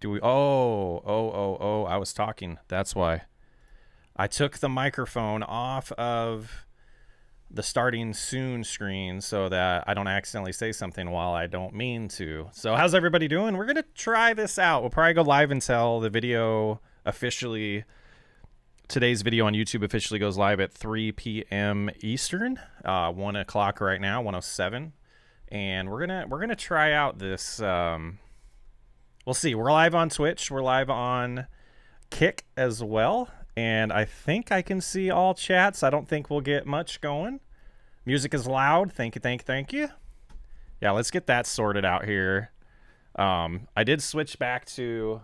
Do we? Oh, I was talking. That's why. I took the microphone off of the starting soon screen so that I don't accidentally say something while I don't mean to. So how's everybody doing? We're going to try this out. We'll probably go live until the video officially, today's video on YouTube officially goes live at 3 p.m. Eastern, 1 o'clock right now, 1:07. And we're gonna try out this. We'll see. We're live on Twitch. We're live on Kick as well. And I think I can see all chats. I don't think we'll get much going. Music is loud. Thank you. Yeah, let's get that sorted out here. I did switch back to...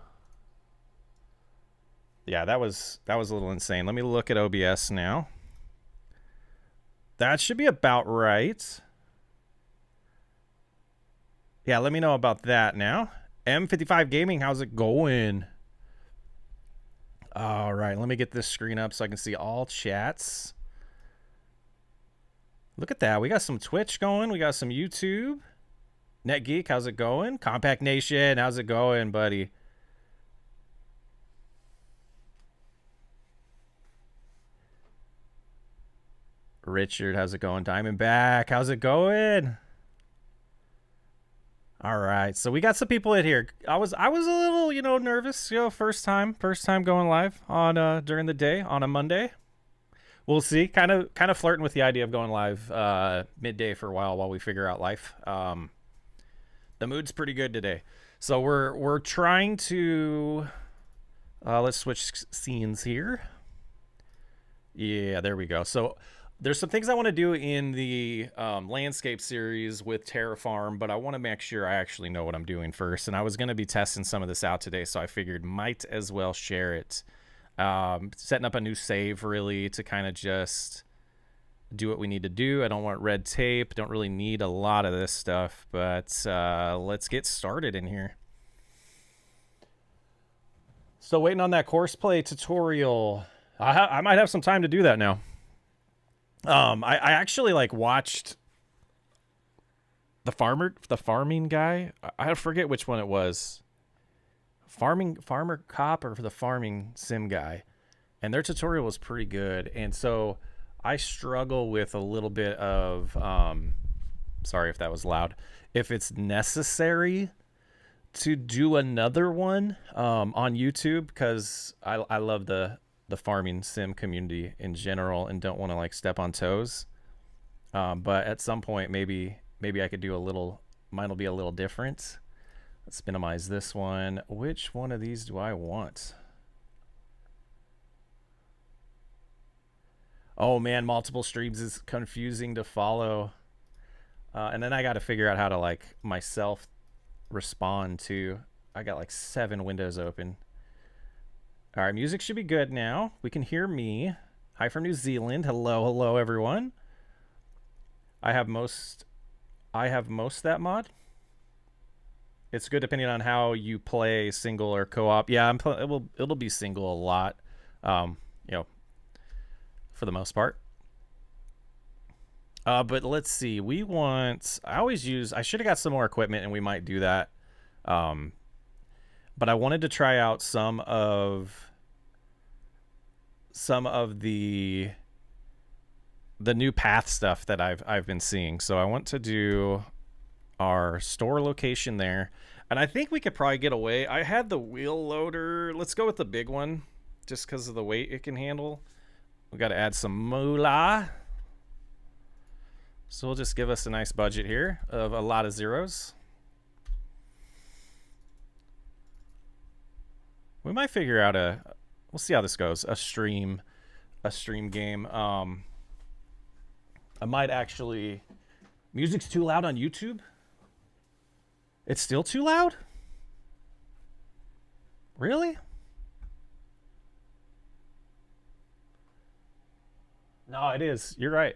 Yeah, that was a little insane. Let me look at OBS now. That should be about right. Yeah, let me know about that now. M55 Gaming, how's it going? All right, let me get this screen up so I can see all chats. Look at that. We got some Twitch going. We got some YouTube. NetGeek, how's it going? Compact Nation, how's it going, buddy? Richard, how's it going? Diamondback, how's it going? All right, so we got some people in here. I was a little, nervous, first time going live on during the day on a Monday. We'll see. Kind of flirting with the idea of going live midday for a while we figure out life. The mood's pretty good today, so we're trying to let's switch scenes here. Yeah, there we go. So there's some things I want to do in the landscape series with Terrafarm, but I want to make sure I actually know what I'm doing first. And I was going to be testing some of this out today, so I figured might as well share it. Setting up a new save, really, to kind of just do what we need to do. I don't want red tape. Don't really need a lot of this stuff, but let's get started in here. So waiting on that courseplay tutorial. I might have some time to do that now. I actually watched the farming guy. I forget which one it was. Farmer Cop or the farming sim guy. And their tutorial was pretty good. And so I struggle with a little bit of, sorry if that was loud, if it's necessary to do another one on YouTube, because I love the farming sim community in general and don't want to step on toes. But at some point, maybe I could do mine will be a little different. Let's minimize this one. Which one of these do I want? Oh man, multiple streams is confusing to follow. And then I got to figure out how to myself respond to. I got 7 windows open. All right, music should be good now. We can hear me. Hi from New Zealand. Hello, everyone. I have most that mod. It's good depending on how you play, single or co-op. Yeah, it'll be single a lot. For the most part. But let's see. I should have got some more equipment, and we might do that. But I wanted to try out some of the new path stuff that I've been seeing. So I want to do our store location there, and I think we could probably get away. I had the wheel loader. Let's go with the big one, just because of the weight it can handle. We got to add some moolah. So we'll just give us a nice budget here of a lot of zeros. We might figure out we'll see how this goes. A stream game. I might actually, music's too loud on YouTube. It's still too loud? Really? No, it is. You're right.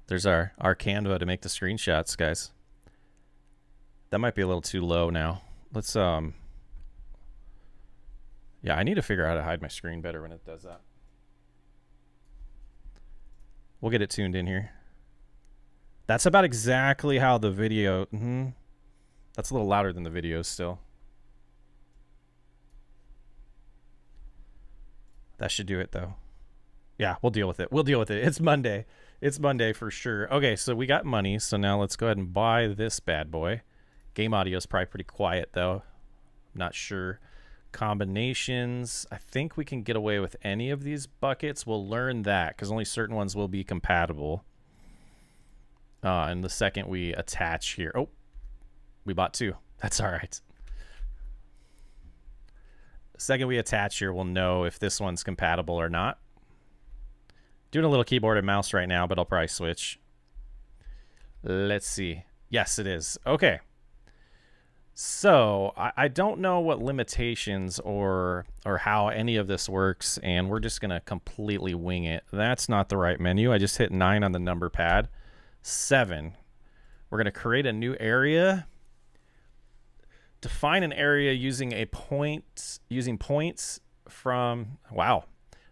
There's our Canva to make the screenshots, guys. That might be a little too low now. Let's yeah, I need to figure out how to hide my screen better when it does that. We'll get it tuned in here. That's about exactly how the video... That's a little louder than the video still. That should do it, though. Yeah, we'll deal with it. We'll deal with it. It's Monday. It's Monday for sure. Okay, so we got money. So now let's go ahead and buy this bad boy. Game audio is probably pretty quiet, though. Not sure. Combinations. I think we can get away with any of these buckets. We'll learn that because only certain ones will be compatible. And the second we attach here. Oh, we bought two. That's all right. The second we attach here, we'll know if this one's compatible or not. Doing a little keyboard and mouse right now, but I'll probably switch. Let's see. Yes, it is. Okay. So I don't know what limitations or how any of this works, and we're just going to completely wing it. That's not the right menu. I just hit 9 on the number pad. 7. We're going to create a new area. Define an area using a point, using points from, wow.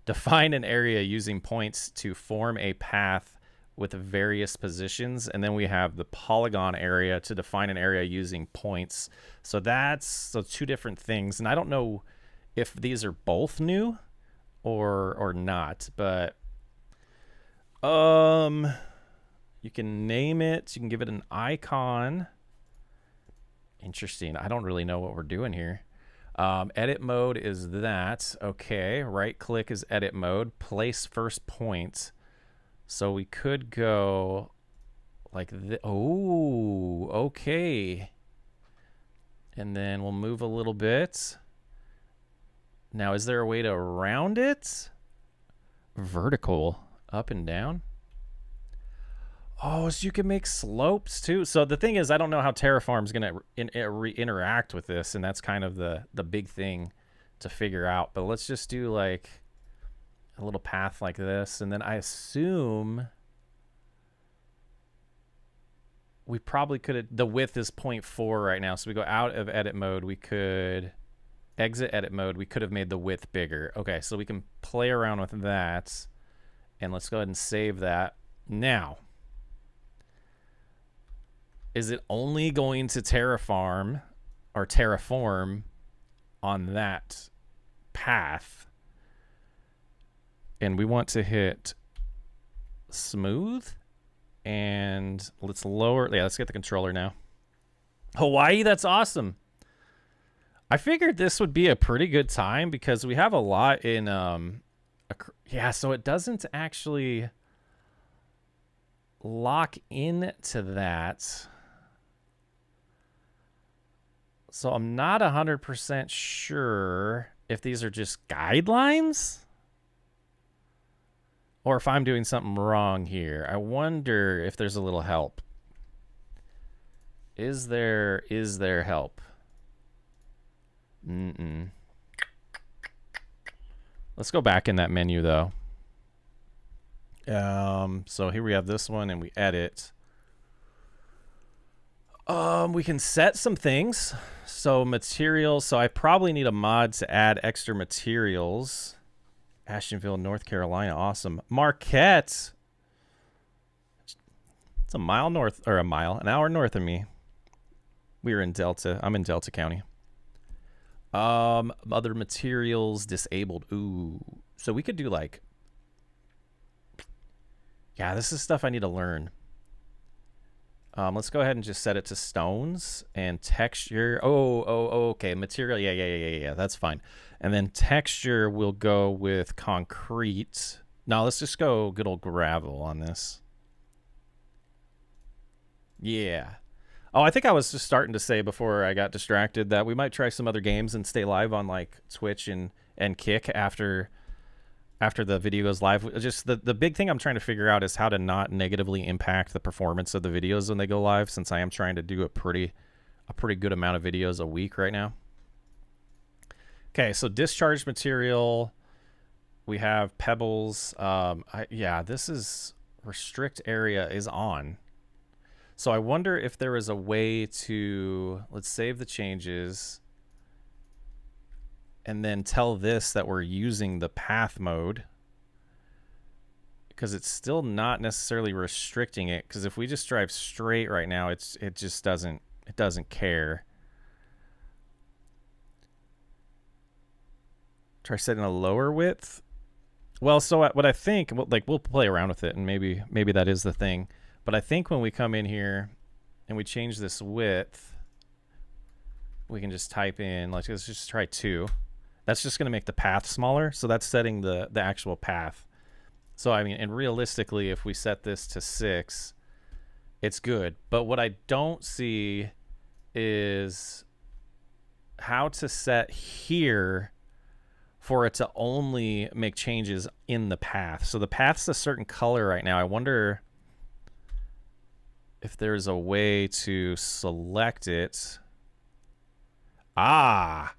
Define an area using points to form a path with various positions. And then we have the polygon area to define an area using points. So that's two different things. And I don't know if these are both new or not, but you can name it. You can give it an icon. Interesting. I don't really know what we're doing here. Edit mode is that. Okay. Right click is edit mode. Place first point. So we could go like this. Oh, okay. And then we'll move a little bit. Now, is there a way to round it? Vertical, up and down. Oh, so you can make slopes too. So the thing is, I don't know how Terraform's going to interact with this, and that's kind of the big thing to figure out. But let's just do like a little path like this, and then I assume we probably could have, the width is 0.4 right now, so we go out of edit mode. We could exit edit mode. We could have made the width bigger. Okay, so we can play around with that, and let's go ahead and save that. Now, is it only going to terraform or terraform on that path? And we want to hit smooth, and let's lower. Yeah, let's get the controller now. Hawaii, that's awesome. I figured this would be a pretty good time because we have a lot in yeah, so it doesn't actually lock into that. So I'm not 100% sure if these are just guidelines or if I'm doing something wrong here. I wonder if there's a little help. Is there help? Let's go back in that menu though. So here we have this one and we edit. We can set some things. So materials. So I probably need a mod to add extra materials. Ashtonville, North Carolina. Awesome. Marquette. It's a mile north, or an hour north of me. We're in Delta. I'm in Delta County. Other materials disabled. Ooh. So we could do like, yeah, this is stuff I need to learn. Let's go ahead and just set it to stones and texture. Oh, okay. Material. Yeah. That's fine. And then texture will go with concrete. Now let's just go good old gravel on this. Yeah. Oh, I think I was just starting to say before I got distracted that we might try some other games and stay live on like Twitch and Kick after the video goes live. Just the big thing I'm trying to figure out is how to not negatively impact the performance of the videos when they go live, since I am trying to do a pretty good amount of videos a week right now. Okay, so discharge material. We have pebbles. Yeah, this is restrict area is on. So I wonder if there is a way to, let's save the changes and then tell this that we're using the path mode, because it's still not necessarily restricting it. Because if we just drive straight right now, it just doesn't care. Try setting a lower width. Well, so what I think, like, we'll play around with it, and maybe that is the thing. But I think when we come in here and we change this width, we can just type in, like, let's just try 2. That's just going to make the path smaller. So that's setting the actual path. So, I mean, and realistically, if we set this to 6, it's good. But what I don't see is how to set here for it to only make changes in the path. So the path's a certain color right now. I wonder if there's a way to select it. Ah,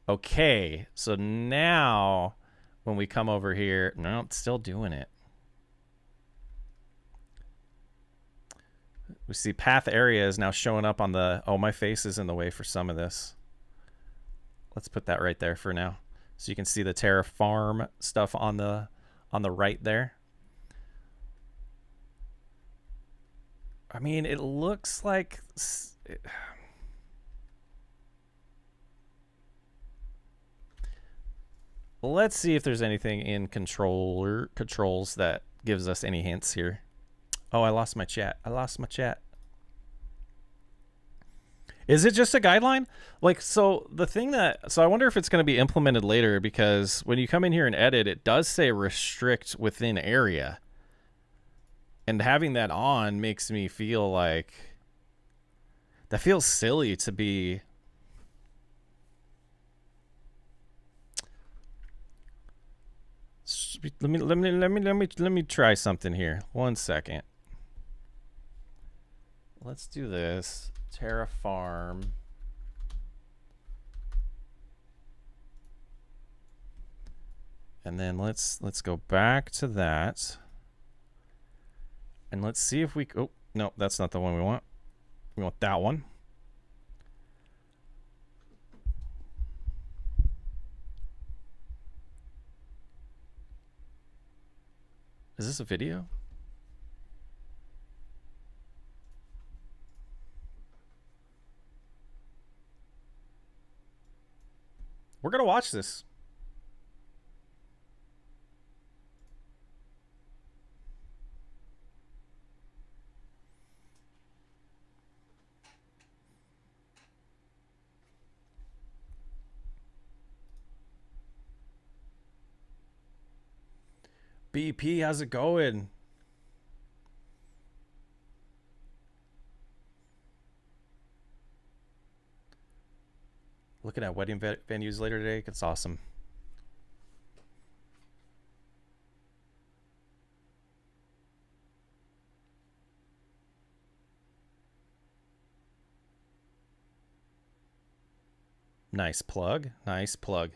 okay. So now when we come over here, no, it's still doing it. We see path area is now showing up on the, oh, my face is in the way for some of this. Let's put that right there for now. So you can see the Terrafarm stuff on the right there. I mean, it looks like let's see if there's anything in controls that gives us any hints here. Oh, I lost my chat. Is it just a guideline? Like, so the thing that, so I wonder if it's going to be implemented later, because when you come in here and edit, it does say restrict within area. And having that on makes me feel like that feels silly to be. Let me try something here. 1 second. Let's do this. Terrafarm. And then let's go back to that. And let's see if we, oh, no, that's not the one we want. We want that one. Is this a video? We're going to watch this. BP, how's it going? Looking at wedding venues later today. It's awesome. Nice plug. Nice plug.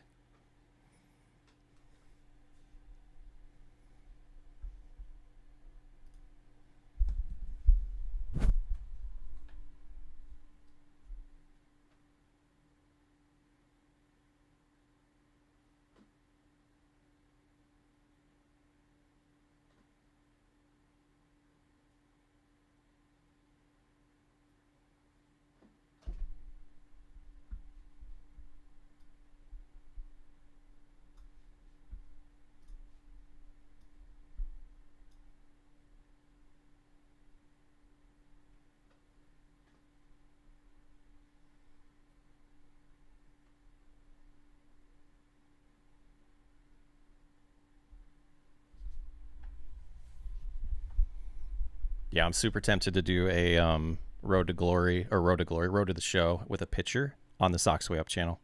Yeah, I'm super tempted to do a Road to the Show with a picture on the Socks Way Up channel.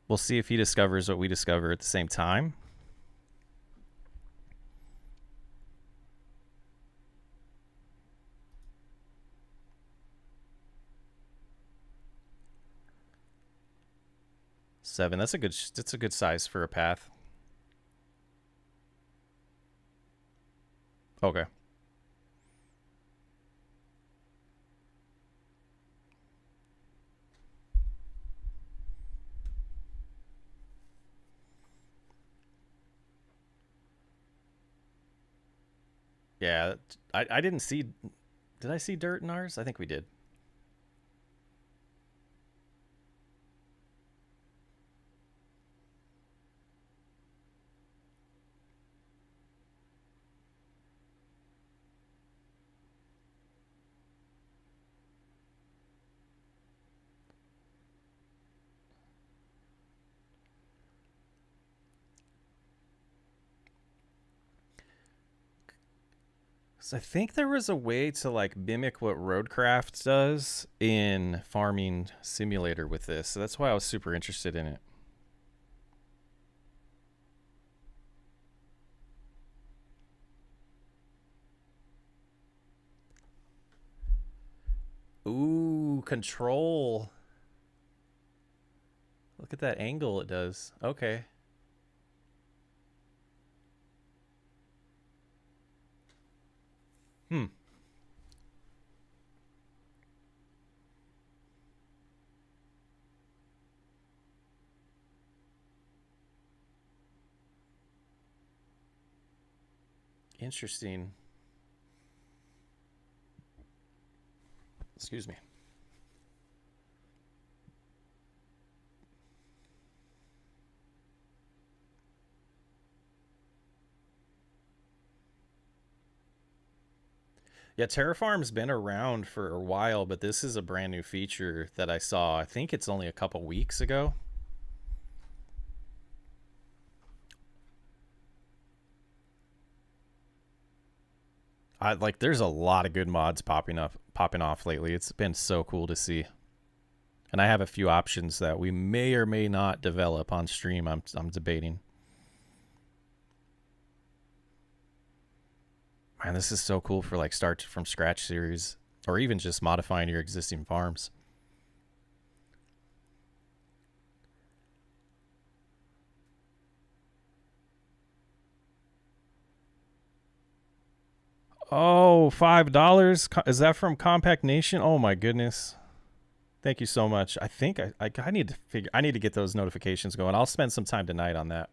We'll see if he discovers what we discover at the same time. Seven. That's a good size for a path. Okay. Yeah, I didn't see. Did I see dirt in ours? I think we did. So I think there was a way to like mimic what Roadcraft does in Farming Simulator with this. So that's why I was super interested in it. Ooh, control. Look at that angle it does. Okay. Hmm. Interesting. Excuse me. Yeah, Terrafarm's been around for a while, but this is a brand new feature that I saw. I think it's only a couple weeks ago. I like there's a lot of good mods popping off lately. It's been so cool to see. And I have a few options that we may or may not develop on stream. I'm debating. Man, this is so cool for like start from scratch series or even just modifying your existing farms. Oh, $5. Is that from Compact Nation? Oh my goodness. Thank you so much. I think I need to figure I need to get those notifications going. I'll spend some time tonight on that.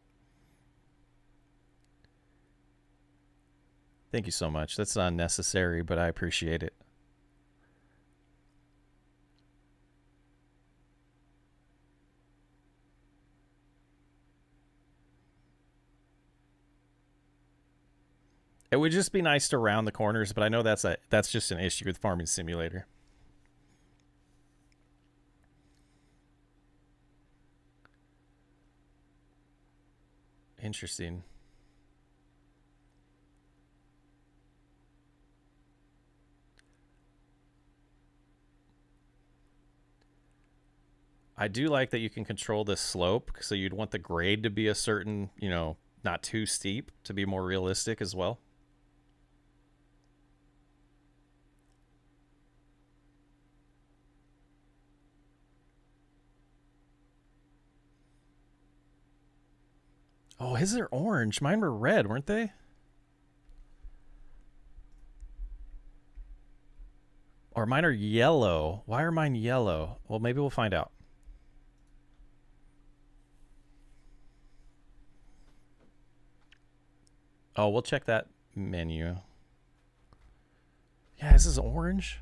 Thank you so much. That's unnecessary, but I appreciate it. It would just be nice to round the corners, but I know that's just an issue with Farming Simulator. Interesting. I do like that you can control this slope, so you'd want the grade to be a certain, not too steep to be more realistic as well. Oh, his are orange. Mine were red, weren't they? Or mine are yellow. Why are mine yellow? Well, maybe we'll find out. Oh, we'll check that menu. Yeah, this is orange.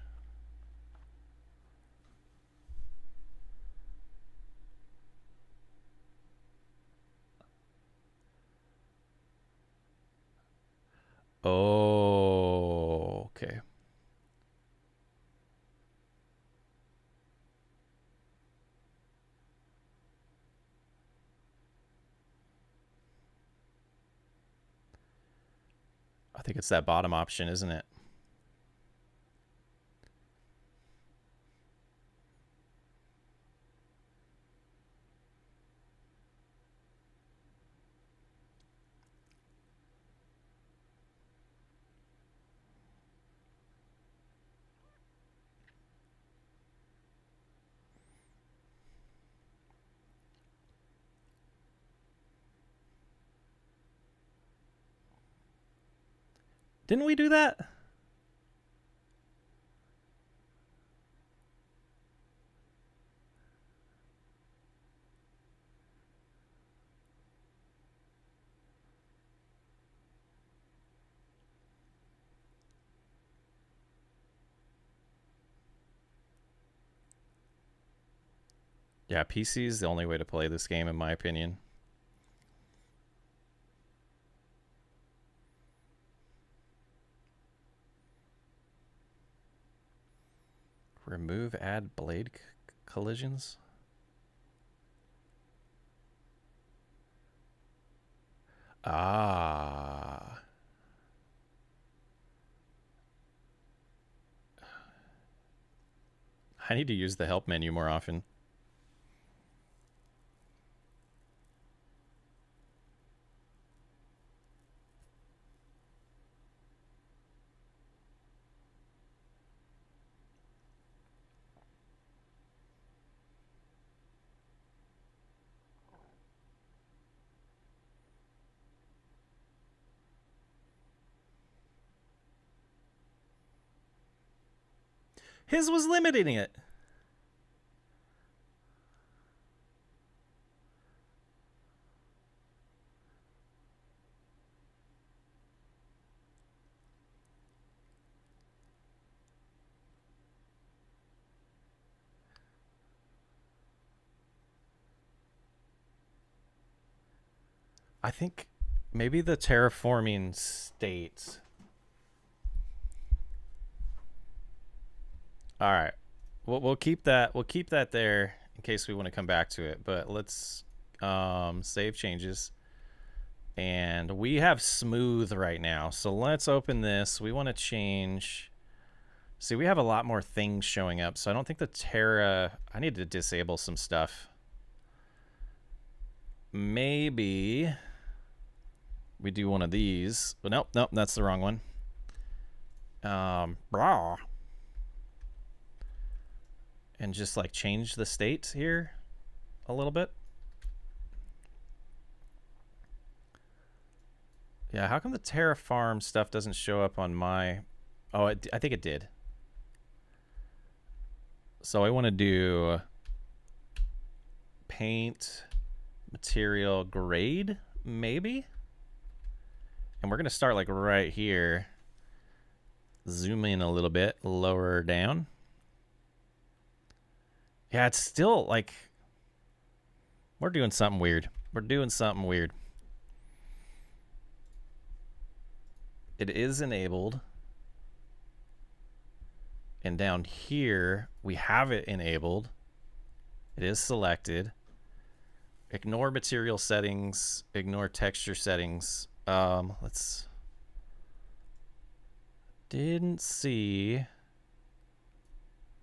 Oh, okay. I think it's that bottom option, isn't it? Didn't we do that? Yeah, PC is the only way to play this game, in my opinion. Remove add blade collisions. Ah. I need to use the help menu more often. His was limiting it. I think maybe the terraforming state. All right. We'll keep that. We'll keep that there in case we want to come back to it. But let's save changes. And we have smooth right now. So let's open this. We want to change. See, we have a lot more things showing up. So I don't think the Terra. I need to disable some stuff. Maybe we do one of these. But nope, that's the wrong one. Blah. And just like change the state here a little bit. Yeah, how come the Terrafarm stuff doesn't show up on my... Oh, I think it did. So I want to do paint, material, grade, maybe? And we're going to start like right here. Zoom in a little bit, lower down. Yeah, it's still like... We're doing something weird. We're doing something weird. It is enabled. And down here, we have it enabled. It is selected. Ignore material settings. Ignore texture settings. Let's... Didn't see...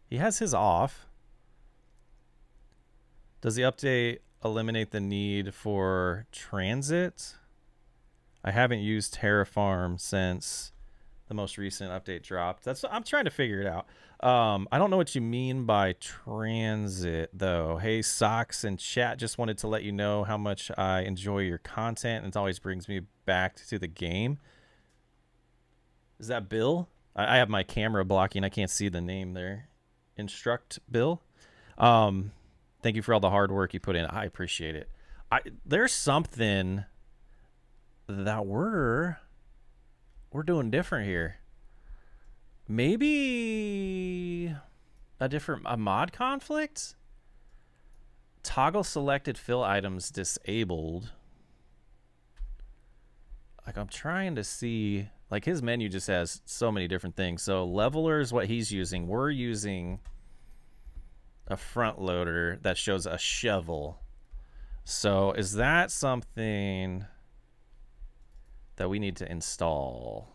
He has his off. Does the update eliminate the need for transit? I haven't used Terrafarm since the most recent update dropped. I'm trying to figure it out. I don't know what you mean by transit, though. Hey, Socks and chat, just wanted to let you know how much I enjoy your content. It always brings me back to the game. Is that Bill? I have my camera blocking. I can't see the name there. Instruct Bill. Thank you for all the hard work you put in. I appreciate it. There's something that we're doing different here. Maybe a mod conflict? Toggle selected fill items disabled. Like, I'm trying to see, like, his menu just has so many different things. So leveler is what he's using. We're using a front loader that shows a shovel. So is that something that we need to install?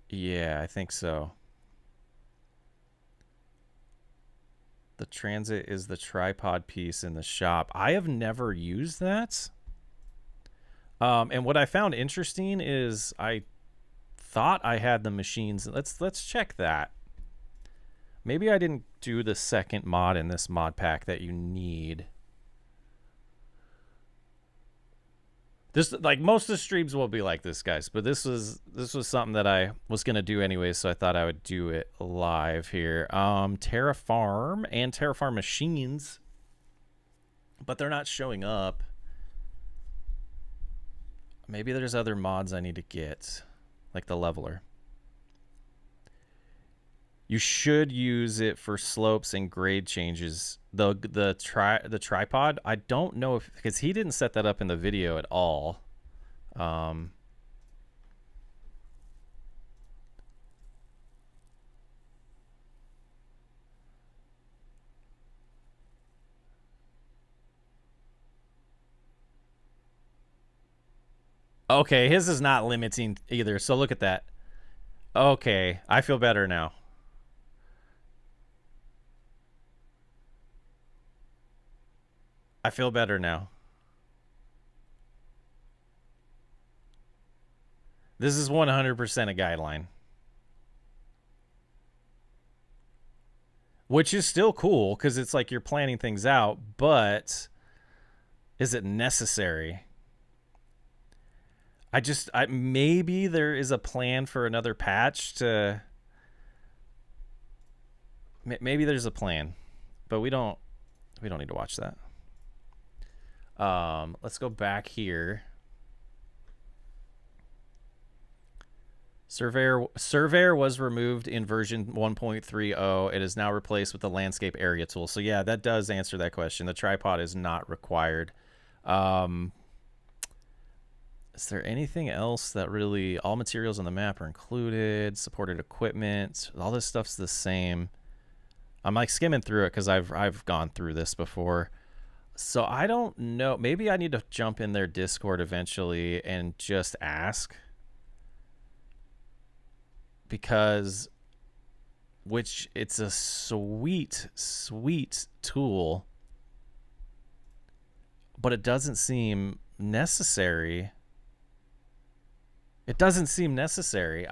Yeah, I think so. The transit is the tripod piece in the shop. I have never used that. And what I found interesting is I thought I had the machines. Let's check that. Maybe I didn't do the second mod in this mod pack that you need. This, like, most of the streams will be like this, guys, but this was something that I was gonna do anyway, so I thought I would do it live here. Terrafarm and Terrafarm machines, but they're not showing up. Maybe there's other mods I need to get, like the leveler. You should use it for slopes and grade changes. The tripod, I don't know if, because he didn't set that up in the video at all. Okay, his is not limiting either, so look at that. Okay, I feel better now. I feel better now. This is 100% a guideline. Which is still cool, because it's like you're planning things out, but is it necessary? Maybe there is a plan for another patch to... Maybe there's a plan, but we don't need to watch that. Let's go back here. Surveyor was removed in version 1.30. It is now replaced with the landscape area tool. So yeah, that does answer that question. The tripod is not required. Is there anything else that really... All materials on the map are included. Supported equipment. All this stuff's the same. I'm like skimming through it because I've gone through this before. So I don't know. Maybe I need to jump in their Discord eventually and just ask. Because... Which, it's a sweet, sweet tool. But it doesn't seem necessary. It doesn't seem necessary.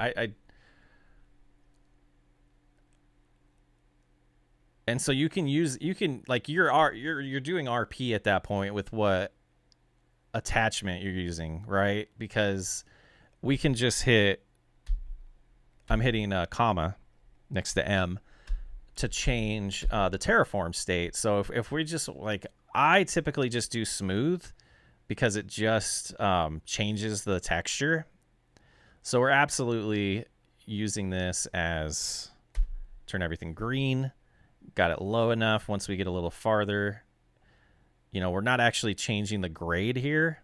And so you can like you're doing RP at that point with what attachment you're using, right? Because we can just hit, I'm hitting a comma next to M to change the terraform state. So if we just, like, I typically just do smooth because it just changes the texture. So we're absolutely using this as turn everything green. Got it low enough. Once we get a little farther, you know, we're not actually changing the grade here.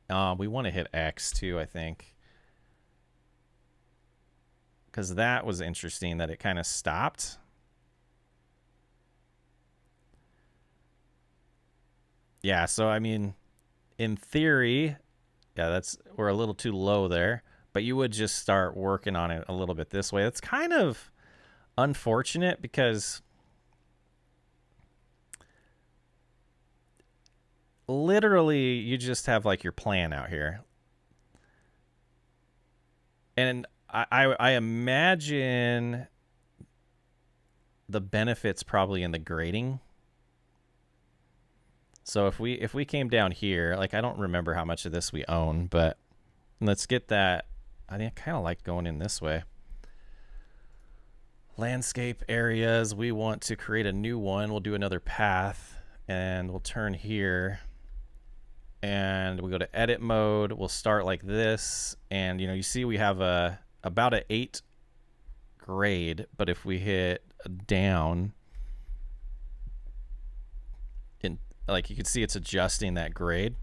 We want to hit X too, I think. Because that was interesting that it kind of stopped. Yeah, so I mean, in theory, yeah, we're a little too low there. But you would just start working on it a little bit this way. It's kind of unfortunate because literally you just have like your plan out here. And I imagine the benefits probably in the grading. So if we came down here, like, I don't remember how much of this we own, but let's get that. I think I kind of like going in this way. Landscape areas. We want to create a new one. We'll do another path and we'll turn here and we go to edit mode. We'll start like this. And, you know, you see we have about an 8 grade, but if we hit down, like, you can see it's adjusting that grade,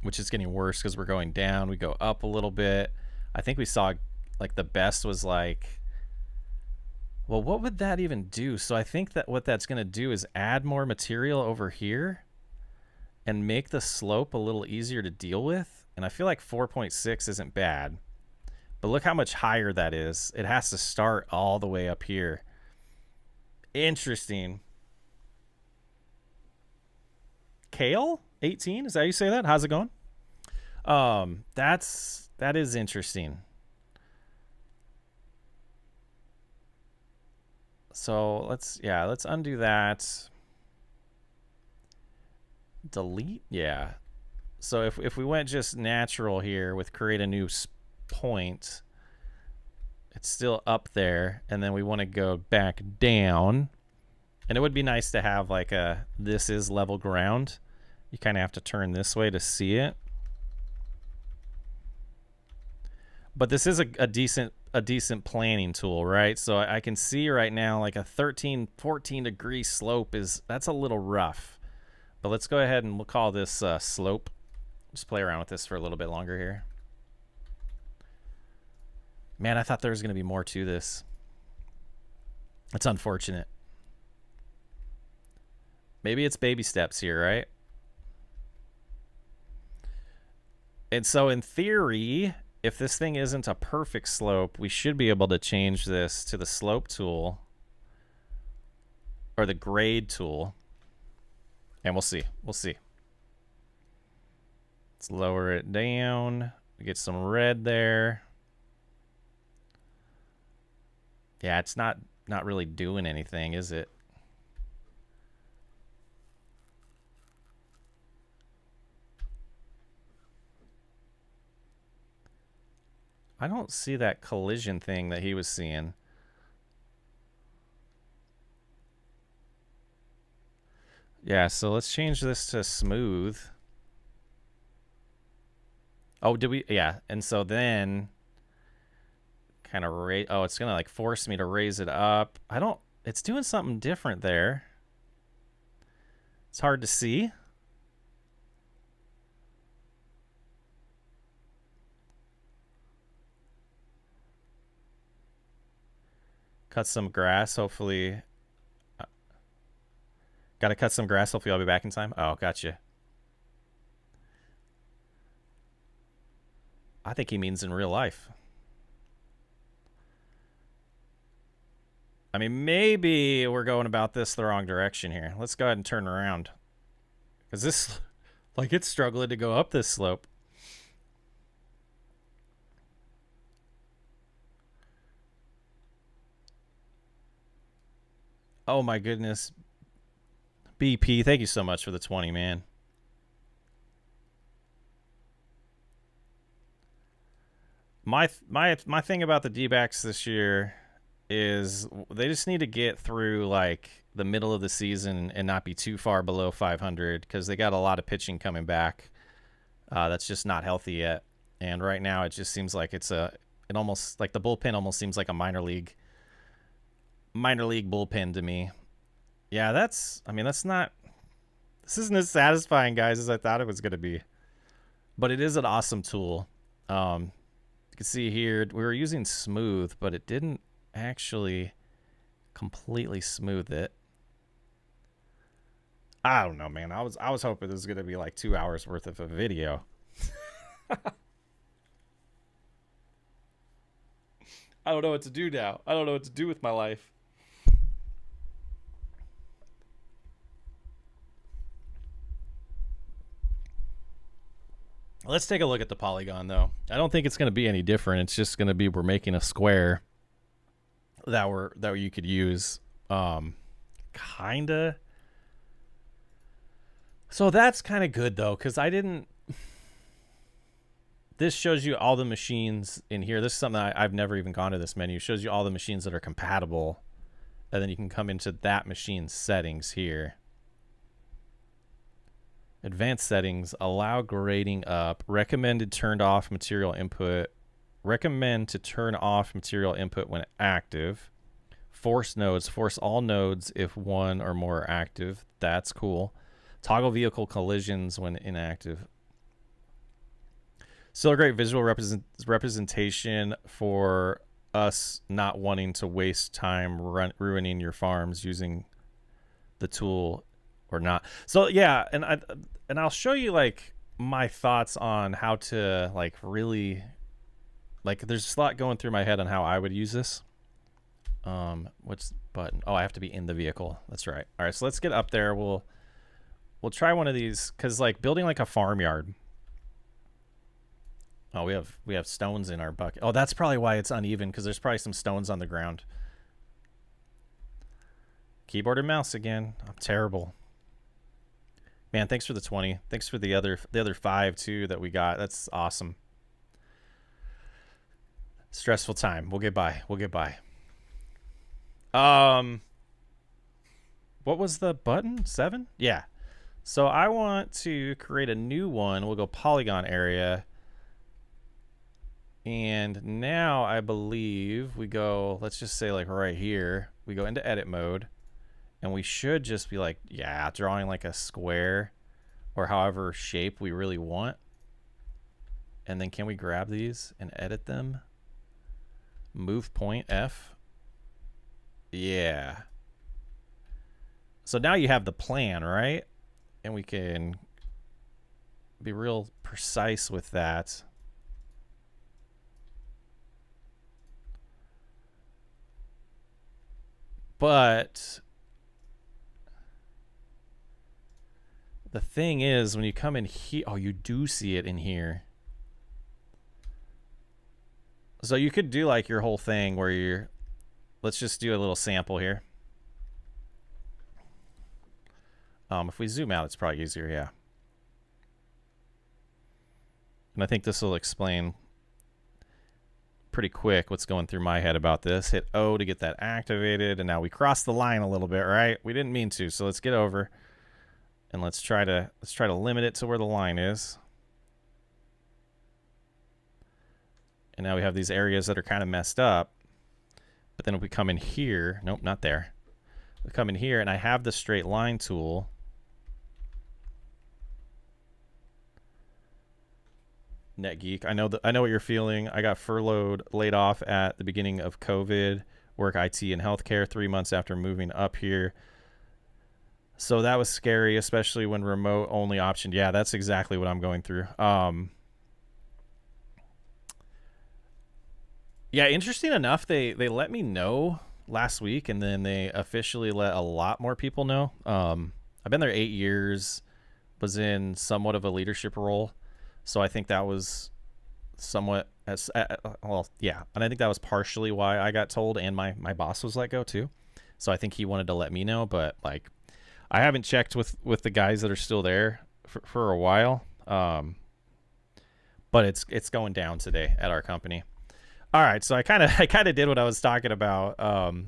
which is getting worse because we're going down. We go up a little bit. I think we saw, like, the best was like, well, what would that even do? So I think that what that's going to do is add more material over here and make the slope a little easier to deal with. And I feel like 4.6 isn't bad. But look how much higher that is. It has to start all the way up here. Interesting. Kale 18, is that how you say that? How's it going? That is interesting. So let's undo that. Delete, yeah. So if we went just natural here with create a new point, it's still up there, and then we want to go back down. And it would be nice to have like a, this is level ground. You kind of have to turn this way to see it. But this is a decent planning tool, right? So I can see right now like a 13, 14 degree slope that's a little rough. But let's go ahead and we'll call this slope. Just play around with this for a little bit longer here. Man, I thought there was going to be more to this. It's unfortunate. Maybe it's baby steps here, right? And so in theory, if this thing isn't a perfect slope, we should be able to change this to the slope tool or the grade tool. And we'll see. We'll see. Let's lower it down. We get some red there. Yeah, it's not really doing anything, is it? I don't see that collision thing that he was seeing. Yeah, so let's change this to smooth. Oh, did we? Yeah, and so then kind of raise. Oh, it's gonna like force me to raise it up. It's doing something different there. It's hard to see. Cut some grass, hopefully. Gotta cut some grass, hopefully I'll be back in time. Oh, gotcha. I think he means in real life. I mean, maybe we're going about this the wrong direction here. Let's go ahead and turn around. Because this, like, it's struggling to go up this slope. Oh my goodness. BP, thank you so much for the 20, man. My thing about the D-backs this year is they just need to get through like the middle of the season and not be too far below 500 because they got a lot of pitching coming back. That's just not healthy yet. And right now it just seems like it almost like the bullpen almost seems like a minor league bullpen to me. Yeah, this isn't as satisfying, guys, as I thought it was going to be. But it is an awesome tool. You can see here, we were using smooth, but it didn't actually completely smooth it. I don't know, man. I was hoping this was going to be like 2 hours worth of a video. I don't know what to do now. I don't know what to do with my life. Let's take a look at the polygon, though. I don't think it's going to be any different. It's just going to be we're making a square that you could use. Kinda. So that's kind of good, though, because this shows you all the machines in here. This is something I've never even gone to this menu. It shows you all the machines that are compatible. And then you can come into that machine's settings here. Advanced settings, allow grading up, recommended turned off material input, recommend to turn off material input when active, force nodes, force all nodes if one or more are active. That's cool. Toggle vehicle collisions when inactive. Still a great visual representation for us not wanting to waste time ruining your farms using the tool or not. So yeah, and I'll show you like my thoughts on how to like really like there's a lot going through my head on how I would use this. What's the button? Oh, I have to be in the vehicle. That's right. All right, so let's get up there. We'll try one of these cuz like building like a farmyard. Oh, we have stones in our bucket. Oh, that's probably why it's uneven cuz there's probably some stones on the ground. Keyboard and mouse again. I'm terrible. Man, thanks for the 20. Thanks for the other 5 too that we got. That's awesome. Stressful time. We'll get by. We'll get by. What was the button? 7? Yeah. So I want to create a new one. We'll go polygon area. And now I believe we go, let's just say like right here, we go into edit mode, and we should just be like, yeah, drawing like a square or however shape we really want. And then can we grab these and edit them? Move point F. Yeah. So now you have the plan, right? And we can be real precise with that. But the thing is, when you come in here, oh, you do see it in here. So you could do like your whole thing where you're, let's just do a little sample here. If we zoom out, it's probably easier, yeah. And I think this will explain pretty quick what's going through my head about this. Hit O to get that activated, and now we crossed the line a little bit, right? We didn't mean to, so let's get over and let's try to limit it to where the line is. And now we have these areas that are kind of messed up. But then if we come in here, nope, not there. We come in here, and I have the straight line tool. NetGeek, I know what you're feeling. I got furloughed, laid off at the beginning of COVID, work IT and healthcare 3 months after moving up here. So that was scary, especially when remote only option. Yeah, that's exactly what I'm going through. Yeah, interesting enough, they let me know last week, and then they officially let a lot more people know. I've been there 8 years, was in somewhat of a leadership role. So I think that was somewhat as well, yeah. And I think that was partially why I got told, and my boss was let go too. So I think he wanted to let me know, but like I haven't checked with the guys that are still there for a while. But it's going down today at our company. All right, so I kind of did what I was talking about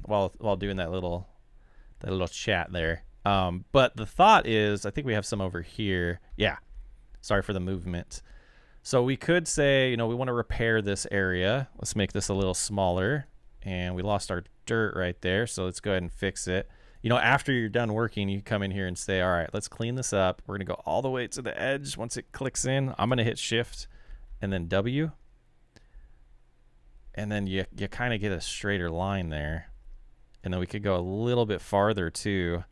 while doing that little chat there. But the thought is, I think we have some over here. Yeah. Sorry for the movement. So we could say, you know, we want to repair this area. Let's make this a little smaller. And we lost our dirt right there. So let's go ahead and fix it. You know, after you're done working, you come in here and say, all right, let's clean this up. We're going to go all the way to the edge. Once it clicks in, I'm going to hit Shift and then W. And then you kind of get a straighter line there. And then we could go a little bit farther too.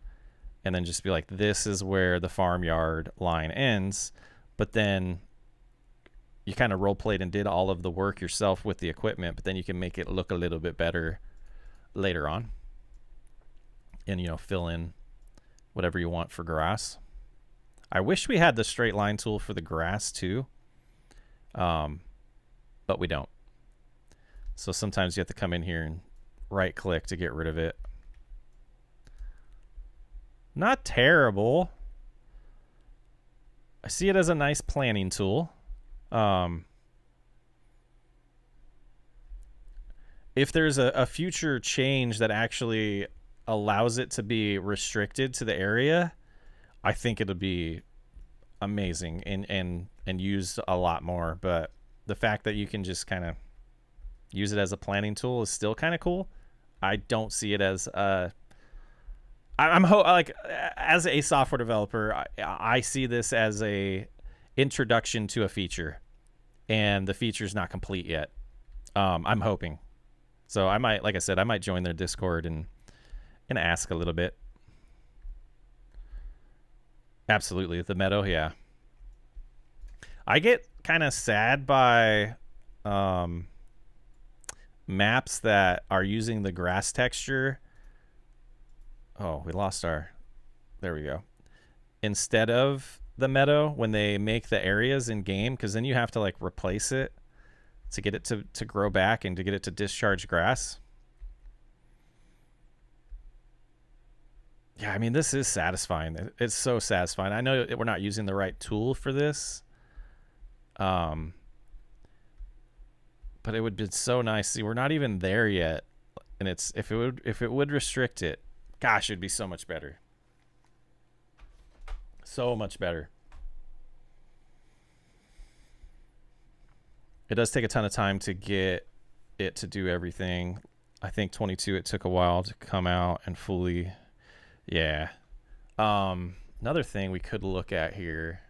And then just be like, this is where the farmyard line ends. But then you kind of role played and did all of the work yourself with the equipment, but then you can make it look a little bit better later on. And, you know, fill in whatever you want for grass. I wish we had the straight line tool for the grass too. But we don't. So sometimes you have to come in here and right click to get rid of it. Not terrible. I see it as a nice planning tool. If there's a future change that actually allows it to be restricted to the area, I think it'll be amazing and used a lot more. But the fact that you can just kind of use it as a planning tool is still kind of cool. I don't see it as like as a software developer, I see this as a introduction to a feature, and the feature's not complete yet. I'm hoping. So I might, like I said, I might join their Discord and ask a little bit. Absolutely, the meadow, yeah. I get kind of sad by maps that are using the grass texture. Oh, we lost our, there we go. Instead of the meadow, when they make the areas in game, because then you have to like replace it to get it to grow back and to get it to discharge grass. Yeah, I mean, this is satisfying. It's so satisfying. I know we're not using the right tool for this. But it would be so nice. See, we're not even there yet. And it's if it would restrict it, gosh, it'd be so much better. So much better. It does take a ton of time to get it to do everything. I think 22 it took a while to come out and fully. Yeah. Another thing we could look at here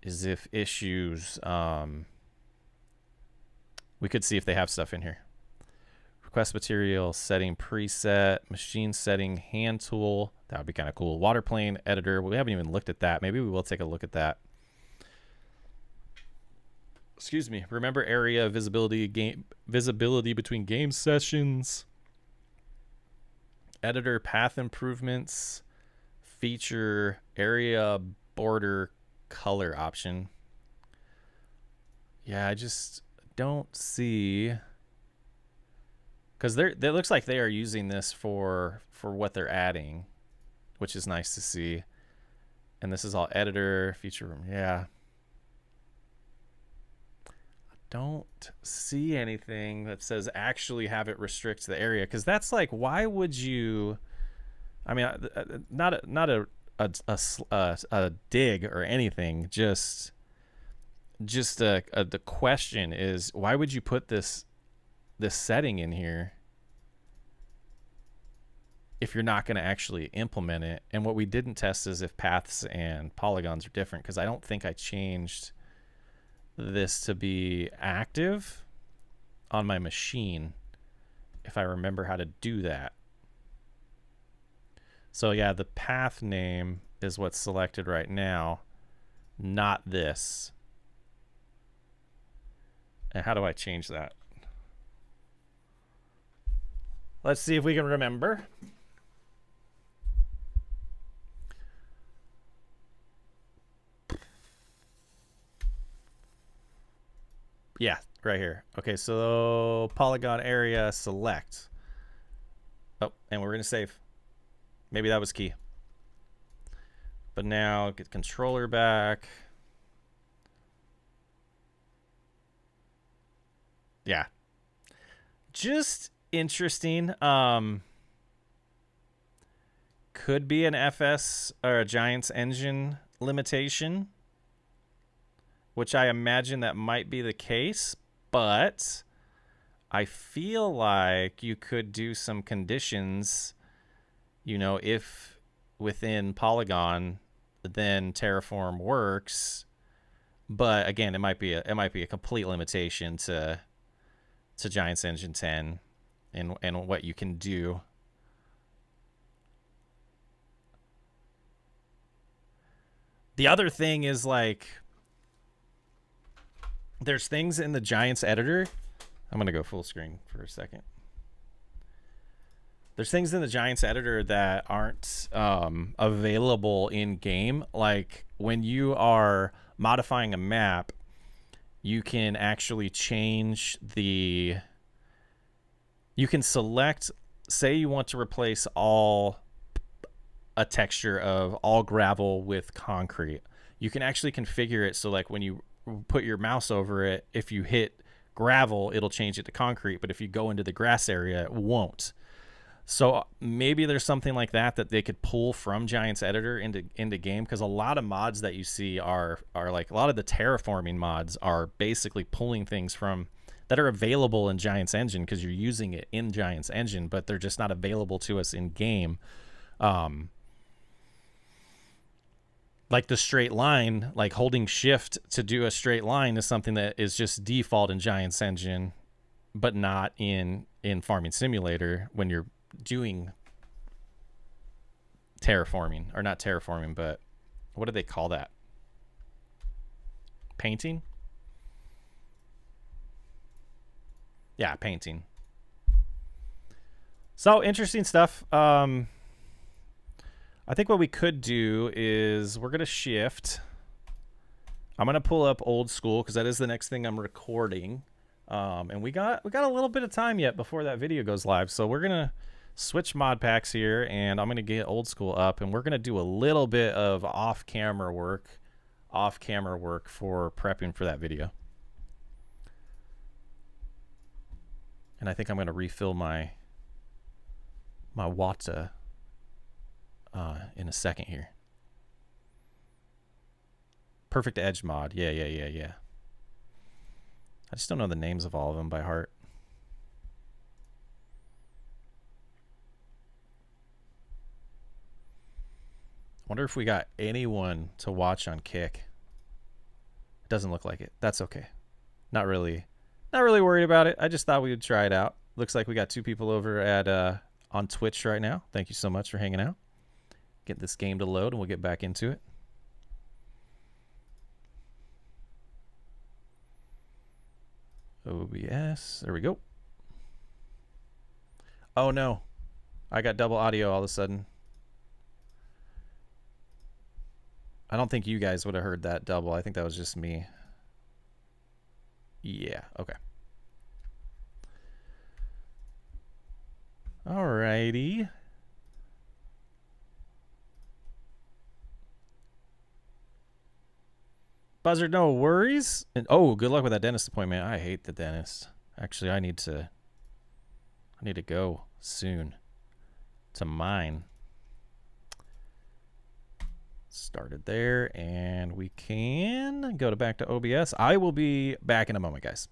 is if issues, we could see if they have stuff in here. Request material, setting preset, machine setting, hand tool. That would be kind of cool. Water plane editor. We haven't even looked at that. Maybe we will take a look at that. Excuse me. Remember area visibility between game sessions. Editor path improvements. Feature area border color option. Yeah, I just don't see, because it looks like they are using this for what they're adding, which is nice to see. And this is all editor feature room. Yeah, I don't see anything that says actually have it restrict the area, because that's like, why would you? I mean, not a dig or anything, just the question is, why would you put this setting in here if you're not going to actually implement it? And what we didn't test is if paths and polygons are different, because I don't think I changed this to be active on my machine, if I remember how to do that. So yeah, the path name is what's selected right now, not this. And how do I change that? Let's see if we can remember. Yeah, right here. Okay, so polygon area select. Oh, and we're going to save. Maybe that was key. But now get controller back. Yeah. Just interesting. Could be an FS or a Giants engine limitation, which I imagine that might be the case, but I feel like you could do some conditions, you know, if within Polygon then Terraform works. But again, it might be a complete limitation to Giants Engine 10 and what you can do. The other thing is, like, there's things in the Giants editor. I'm going to go full screen for a second. There's things in the Giants editor that aren't available in game. Like when you are modifying a map, you can actually change the, you can select, say you want to replace a texture of all gravel with concrete. You can actually configure it so like when you put your mouse over it, if you hit gravel, it'll change it to concrete, but if you go into the grass area, it won't. So maybe there's something like that they could pull from Giants Editor into game, because a lot of mods that you see are like, a lot of the terraforming mods are basically pulling things from that are available in Giants Engine because you're using it in Giants Engine, but they're just not available to us in game. Like the straight line, like holding shift to do a straight line is something that is just default in Giants Engine, but not in Farming Simulator when you're doing terraforming, or not terraforming, but what do they call that? Painting? Yeah, painting. So interesting stuff. I think what we could do is we're gonna shift. I'm gonna pull up old school because that is the next thing I'm recording. And we got a little bit of time yet before that video goes live, so we're gonna switch mod packs here, and I'm going to get old school up, and we're going to do a little bit of off-camera work for prepping for that video. And I think I'm going to refill my water in a second here. Perfect edge mod. Yeah. I just don't know the names of all of them by heart. Wonder if we got anyone to watch on Kick. It doesn't look like it. That's okay. Not really worried about it. I just thought we would try it out. Looks like we got 2 people over at on Twitch right now. Thank you so much for hanging out. Get this game to load and we'll get back into it. OBS. There we go. Oh no. I got double audio all of a sudden. I don't think you guys would have heard that double. I think that was just me. Yeah, okay. Alrighty. Buzzard, no worries. And oh, good luck with that dentist appointment. I hate the dentist. Actually, I need to go soon to mine. Started there, and we can go back to OBS. I will be back in a moment, guys.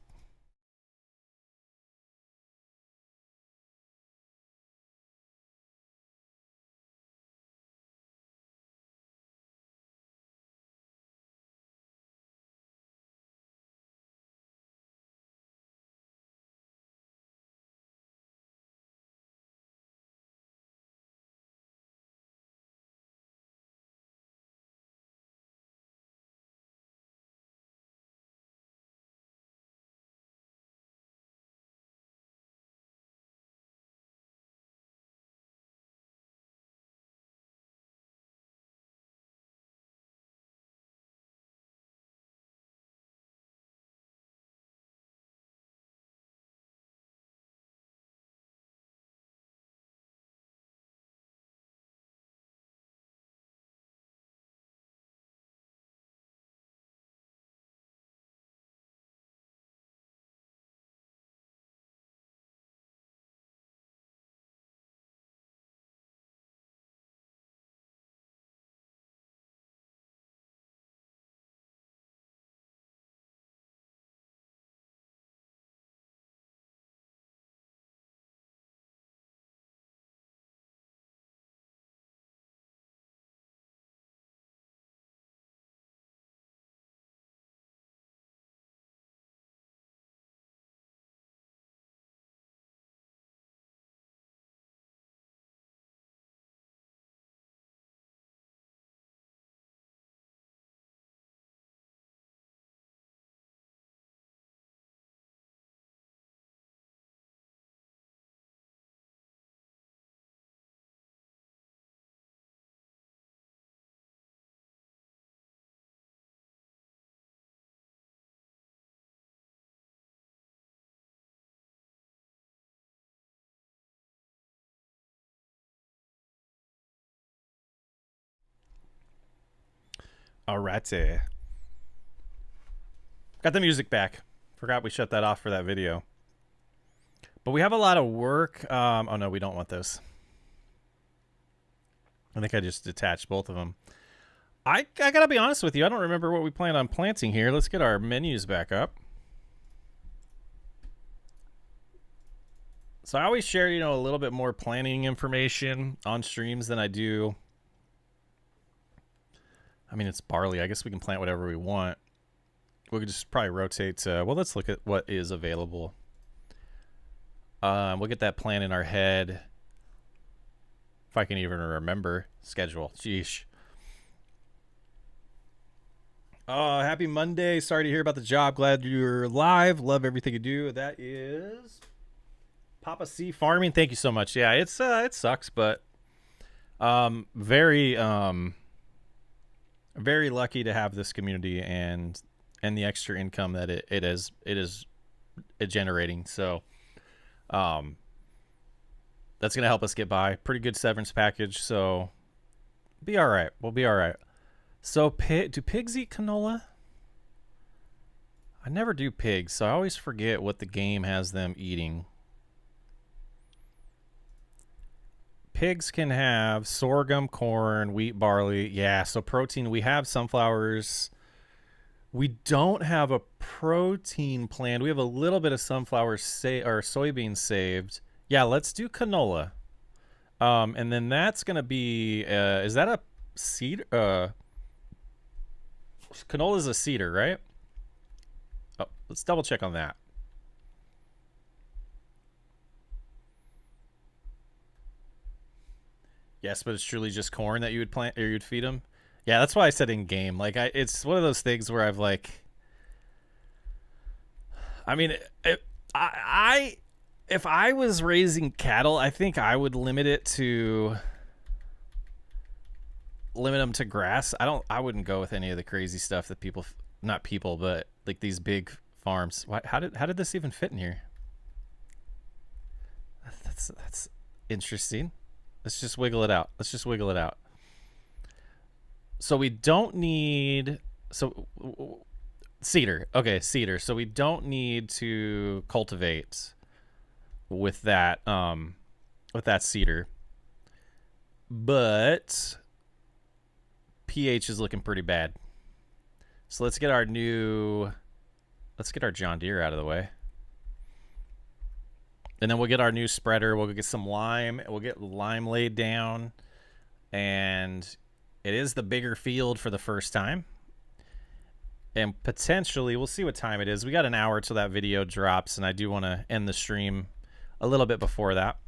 Alrighty. Got the music back. Forgot we shut that off for that video. But we have a lot of work. Oh no, we don't want those. I think I just detached both of them. I gotta be honest with you. I don't remember what we planned on planting here. Let's get our menus back up. So I always share, a little bit more planning information on streams than I do. I mean, it's barley. I guess we can plant whatever we want. We could just probably rotate. Well, let's look at what is available. We'll get that plan in our head. If I can even remember. Schedule. Sheesh. Oh, happy Monday. Sorry to hear about the job. Glad you're live. Love everything you do. That is Papa C Farming. Thank you so much. Yeah, it sucks, but very lucky to have this community and the extra income that it is generating. So That's gonna help us get by. Pretty good severance package, so be all right. We'll be all right. So do pigs eat canola? I never do pigs, so I always forget what the game has them eating. Pigs can have sorghum, corn, wheat, barley. Yeah, so protein. We have sunflowers. We don't have a protein plan. We have a little bit of sunflower or soybeans saved. Yeah, let's do canola. And then that's gonna be is that a seed? Canola is a cedar, right? Oh, let's double check on that. Yes, but it's truly just corn that you would plant or you'd feed them. Yeah, that's why I said in game. Like, it's one of those things where I've like, I mean, if I was raising cattle, I think I would limit them to grass. I wouldn't go with any of the crazy stuff that not people, but like these big farms. How did this even fit in here? That's interesting. Let's just wiggle it out. So we don't need cedar. Okay, cedar. So we don't need to cultivate with that cedar. But pH is looking pretty bad. So let's get our John Deere out of the way. And then we'll get our new spreader. We'll get some lime. We'll get lime laid down. And it is the bigger field for the first time. And potentially, we'll see what time it is. We got an hour till that video drops, and I do want to end the stream a little bit before that.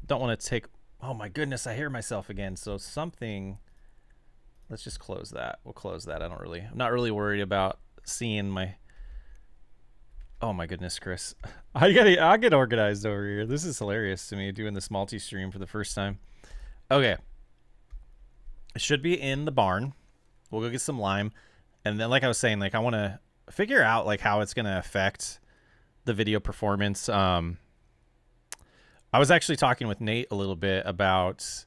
Don't want to take... Oh my goodness, I hear myself again. So something... Let's just close that. We'll close that. I'm not really worried about seeing my... Oh my goodness, Chris. I get organized over here. This is hilarious to me, doing this multi-stream for the first time. Okay. It should be in the barn. We'll go get some lime. And then, like I was saying, like I want to figure out like how it's going to affect the video performance. I was actually talking with Nate a little bit about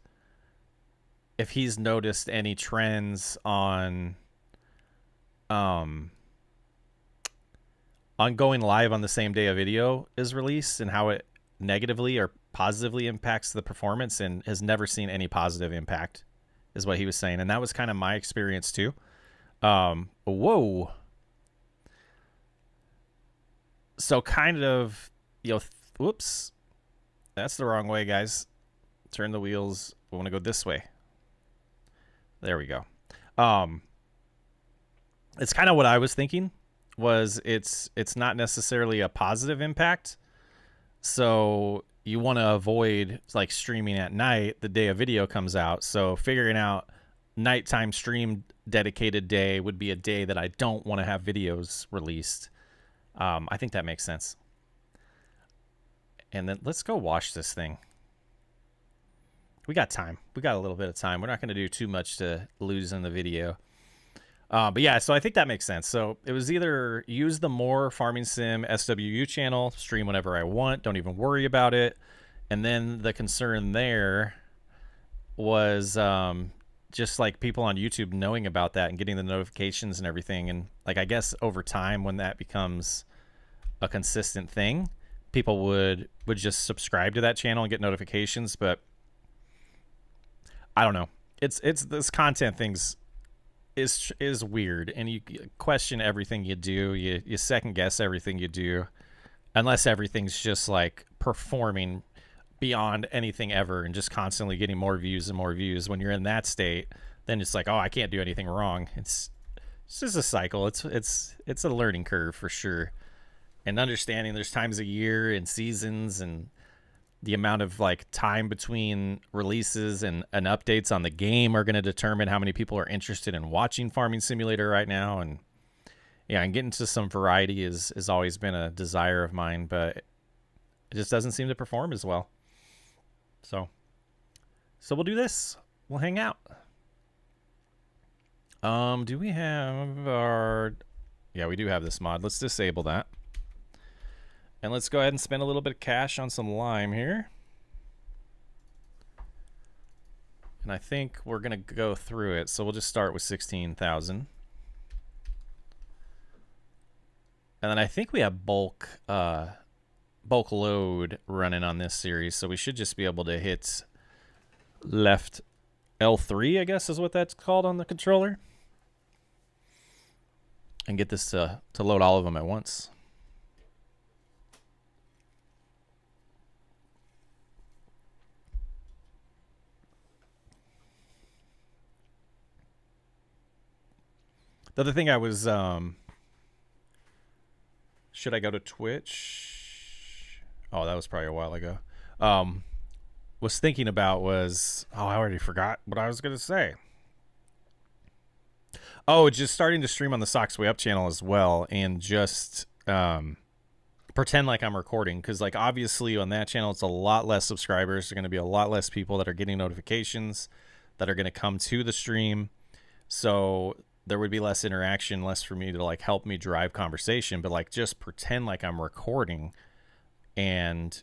if he's noticed any trends on going live on the same day a video is released and how it negatively or positively impacts the performance, and has never seen any positive impact is what he was saying. And that was kind of my experience too. Whoa. So kind of, whoops, that's the wrong way, guys. Turn the wheels. We want to go this way. There we go. It's kind of what I was thinking. Was it's not necessarily a positive impact, so you want to avoid like streaming at night the day a video comes out. So figuring out nighttime stream dedicated day would be a day that I don't want to have videos released. I think that makes sense. And then let's go wash this thing. We got time. We got a little bit of time. We're not going to do too much to lose in the video. But yeah, so I think that makes sense. So it was either use the More Farming Sim SWU channel, stream whenever I want, don't even worry about it. And then the concern there was just like people on YouTube knowing about that and getting the notifications and everything. And like, I guess over time when that becomes a consistent thing, people would just subscribe to that channel and get notifications. But I don't know. It's this content thing's is weird, and you question everything you do. You second guess everything you do, unless everything's just like performing beyond anything ever and just constantly getting more views and more views. When you're in that state, then it's like, oh, I can't do anything wrong. It's just a cycle. It's a learning curve for sure, and understanding there's times of year and seasons and the amount of like time between releases and updates on the game are going to determine how many people are interested in watching Farming Simulator right now. And yeah, and getting to some variety has always been a desire of mine, but it just doesn't seem to perform as well. So we'll do this. We'll hang out. Do we have our... Yeah, we do have this mod. Let's disable that. And let's go ahead and spend a little bit of cash on some lime here. And I think we're going to go through it. So we'll just start with 16,000. And then I think we have bulk load running on this series. So we should just be able to hit left L3, I guess is what that's called on the controller. And get this to load all of them at once. The other thing I was, should I go to Twitch? Oh, that was probably a while ago. Was thinking about was, oh, I already forgot what I was going to say. Oh, just starting to stream on the Socks Way Up channel as well, and just pretend like I'm recording, because like obviously on that channel it's a lot less subscribers. There's going to be a lot less people that are getting notifications that are going to come to the stream, so there would be less interaction, less for me to like help me drive conversation, but like just pretend like I'm recording and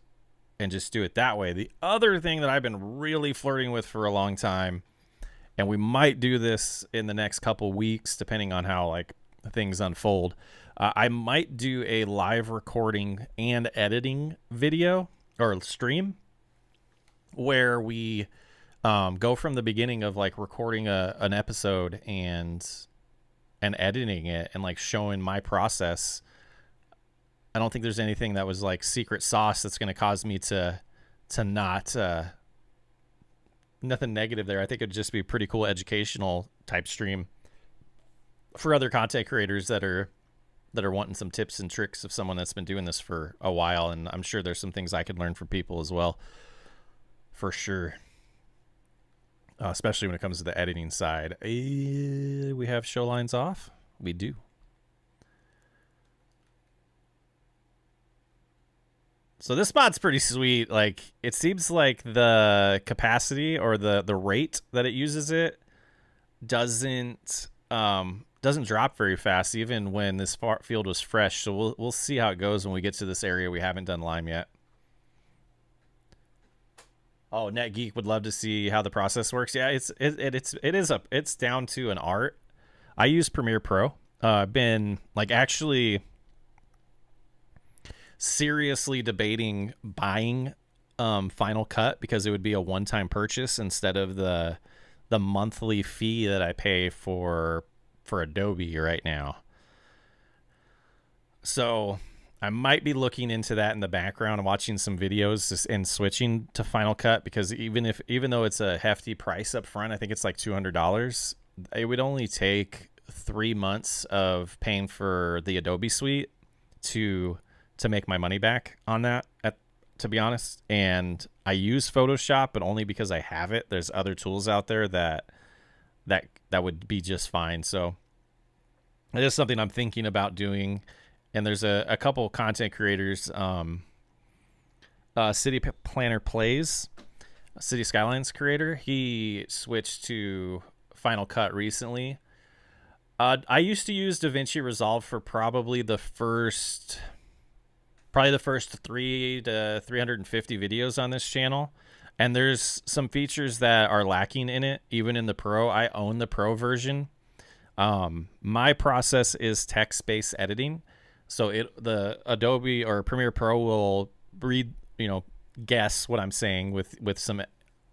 just do it that way. The other thing that I've been really flirting with for a long time, and we might do this in the next couple weeks depending on how like things unfold, I might do a live recording and editing video or stream where we go from the beginning of like recording an episode and editing it and like showing my process. I don't think there's anything that was like secret sauce that's going to cause me to not nothing negative there. I think it'd just be a pretty cool educational type stream for other content creators that are wanting some tips and tricks of someone that's been doing this for a while. And I'm sure there's some things I could learn from people as well, for sure. Especially when it comes to the editing side. We have show lines off. We do. So this spot's pretty sweet. Like, it seems like the capacity or the rate that it uses it doesn't drop very fast, even when this field was fresh. So we'll see how it goes when we get to this area we haven't done lime yet. Oh, NetGeek would love to see how the process works. Yeah, it's down to an art. I use Premiere Pro. I've been like actually seriously debating buying Final Cut, because it would be a one-time purchase instead of the monthly fee that I pay for Adobe right now. So I might be looking into that in the background and watching some videos and switching to Final Cut, because even though it's a hefty price up front, I think it's like $200, it would only take 3 months of paying for the Adobe suite to make my money back on that, to be honest. And I use Photoshop, but only because I have it. There's other tools out there that would be just fine. So it is something I'm thinking about doing. And there's a couple content creators, City Planner Plays, City Skylines creator. He switched to Final Cut recently. I used to use DaVinci Resolve for probably the first 3 to 350 videos on this channel. And there's some features that are lacking in it, even in the Pro. I own the Pro version. My process is text-based editing. So the Adobe or Premiere Pro will guess what I'm saying with some,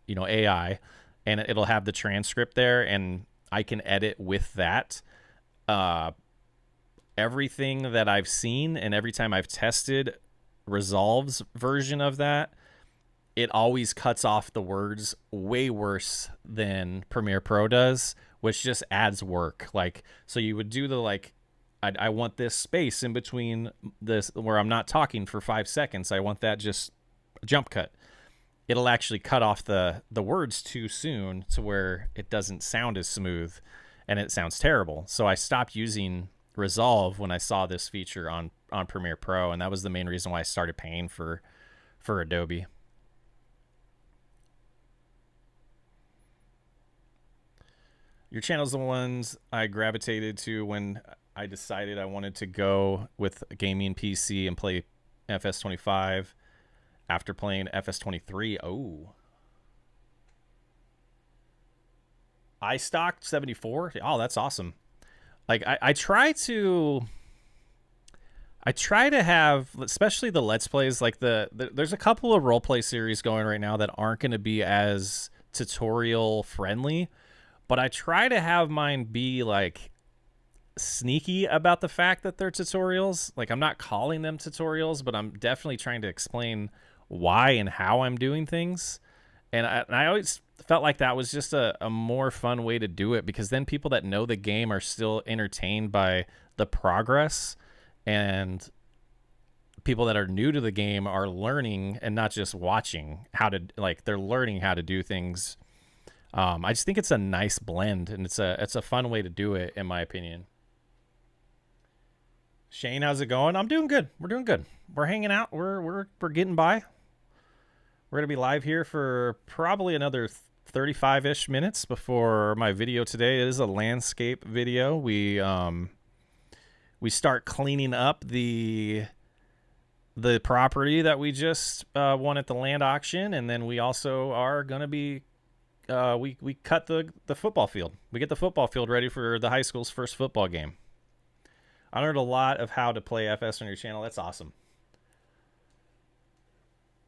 AI, and it'll have the transcript there, and I can edit with that. Everything that I've seen and every time I've tested Resolve's version of that, it always cuts off the words way worse than Premiere Pro does, which just adds work. Like, so you would do the I want this space in between this where I'm not talking for 5 seconds. I want that just jump cut. It'll actually cut off the words too soon to where it doesn't sound as smooth, and it sounds terrible. So I stopped using Resolve when I saw this feature on Premiere Pro, and that was the main reason why I started paying for Adobe. Your channel's the ones I gravitated to when I decided I wanted to go with a gaming PC and play FS25 after playing FS23. Oh. iStock 74. Oh, that's awesome. Like I try to have, especially the Let's Plays, like there's a couple of roleplay series going right now that aren't going to be as tutorial friendly, but I try to have mine be like sneaky about the fact that they're tutorials. Like I'm not calling them tutorials, but I'm definitely trying to explain why and how I'm doing things. And I always felt like that was just a more fun way to do it, because then people that know the game are still entertained by the progress, and people that are new to the game are learning and not just watching how to, like, they're learning how to do things. I just think it's a nice blend, and it's a fun way to do it, in my opinion. Shane, how's it going? I'm doing good. We're doing good. We're hanging out. We're getting by. We're gonna be live here for probably another 35-ish minutes before my video today. It is a landscape video. We start cleaning up the property that we just won at the land auction, and then we also are gonna be we cut the football field. We get the football field ready for the high school's first football game. I learned a lot of how to play FS on your channel. That's awesome.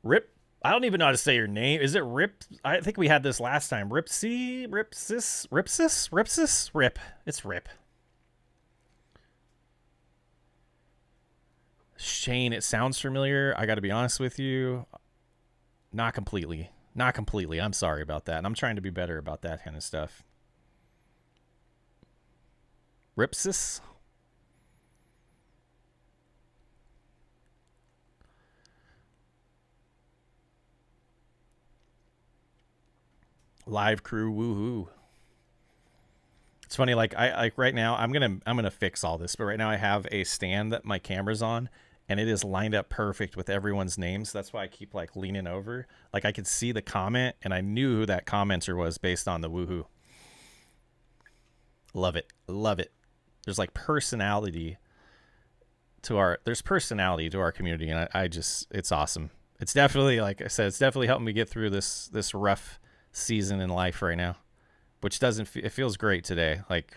Rip. I don't even know how to say your name. Is it Rip? I think we had this last time. Ripsy? Ripsis? Ripsis? Ripsis? Rip. It's Rip. Shane, it sounds familiar. I got to be honest with you. Not completely. Not completely. I'm sorry about that. And I'm trying to be better about that kind of stuff. Ripsis? Live crew, woohoo. It's funny, like I right now I'm gonna fix all this, but right now I have a stand that my camera's on, and it is lined up perfect with everyone's names. That's why I keep like leaning over. Like I could see the comment, and I knew who that commenter was based on the woohoo. Love it. Love it. There's like personality to our community, and I just, it's awesome. It's definitely, like I said, it's definitely helping me get through this rough season in life right now, which it feels great today. Like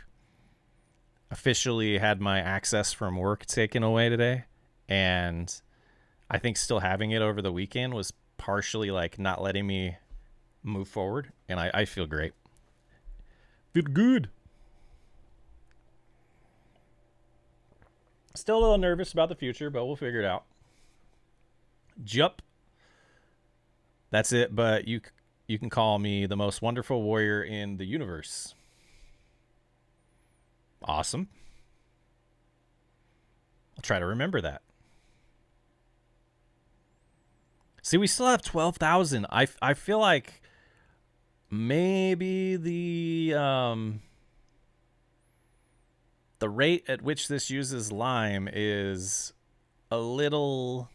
officially had my access from work taken away today, and I think still having it over the weekend was partially like not letting me move forward, and I feel great. Feel good. Still a little nervous about the future, but we'll figure it out. Jump. That's it, but you can call me the most wonderful warrior in the universe. Awesome. I'll try to remember that. See, we still have 12,000. I feel like maybe the rate at which this uses lime is a little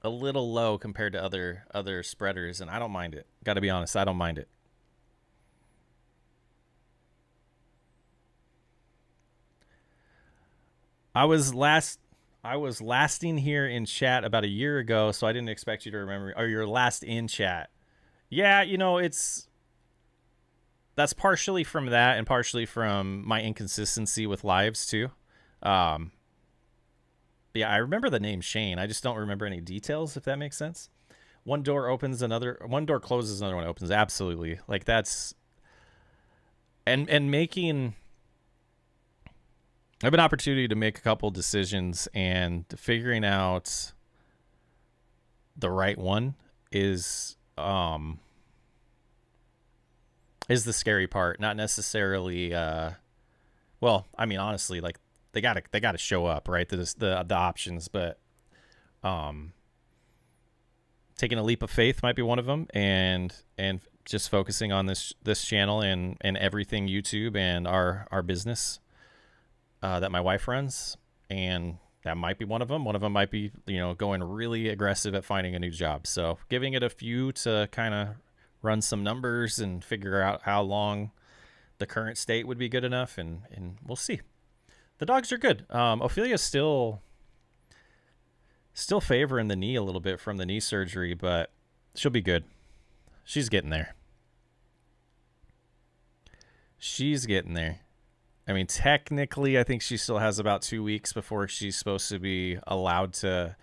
low compared to other spreaders, and I don't mind it. Got to be honest, I don't mind it. I was lasting here in chat about a year ago, so I didn't expect you to remember. Or you're last in chat. Yeah, you know, that's partially from that and partially from my inconsistency with lives too. Yeah, I remember the name Shane. I just don't remember any details, if that makes sense. One door opens, one door closes, another one opens. Absolutely. Like that's, and making, I have an opportunity to make a couple decisions, and figuring out the right one is the scary part. Not necessarily, well, I mean, honestly, like, they gotta show up, right? The options, but taking a leap of faith might be one of them, and just focusing on this channel and everything YouTube and our business that my wife runs, and that might be one of them. One of them might be, you know, going really aggressive at finding a new job. So giving it a few to kind of run some numbers and figure out how long the current state would be good enough, and we'll see. The dogs are good. Ophelia's still favoring the knee a little bit from the knee surgery, but she'll be good. She's getting there. She's getting there. I mean, technically, I think she still has about 2 weeks before she's supposed to be allowed to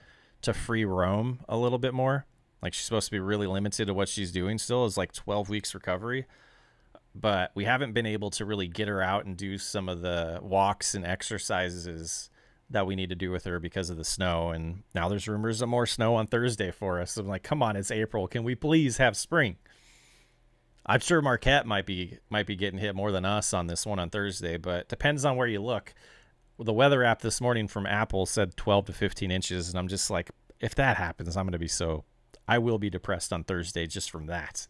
free roam a little bit more. Like, she's supposed to be really limited to what she's doing still. Is like 12 weeks recovery. But we haven't been able to really get her out and do some of the walks and exercises that we need to do with her because of the snow. And now there's rumors of more snow on Thursday for us. I'm like, come on, it's April. Can we please have spring? I'm sure Marquette might be getting hit more than us on this one on Thursday, but depends on where you look. The weather app this morning from Apple said 12 to 15 inches, and I'm just like, if that happens, I will be depressed on Thursday just from that.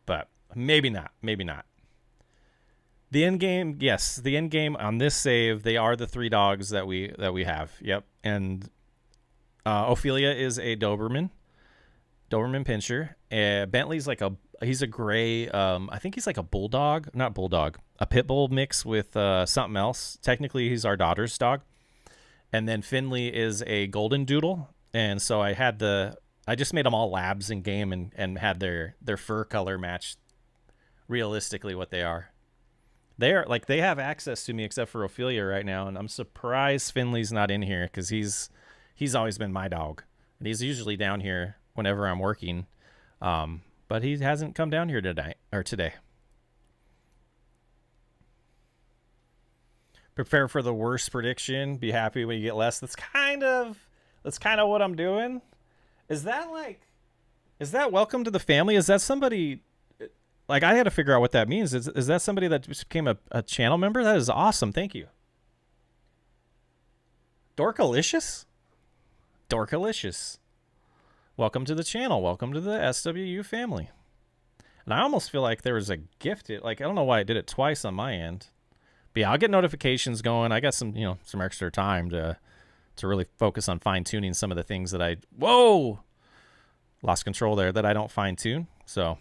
But maybe not. The end game, yes, the end game on this save, they are the 3 dogs that we have. Yep, and Ophelia is a Doberman Pinscher. Bentley's like he's a gray, I think he's like a a pit bull mix with something else. Technically, he's our daughter's dog. And then Finley is a golden doodle. And so I just made them all labs in game and had their fur color match realistically what they are. They have access to me except for Ophelia right now, and I'm surprised Finley's not in here because he's always been my dog. And he's usually down here whenever I'm working. But he hasn't come down here today. Prepare for the worst prediction. Be happy when you get less. That's kind of what I'm doing. Is that welcome to the family? Is that somebody? Like, I had to figure out what that means. Is that somebody that just became a channel member? That is awesome. Thank you. Dorkalicious. Welcome to the channel. Welcome to the SWU family. And I almost feel like there was a gift. I don't know why I did it twice on my end. But yeah, I'll get notifications going. I got some extra time to really focus on fine-tuning some of the things that lost control there, that I don't fine-tune. So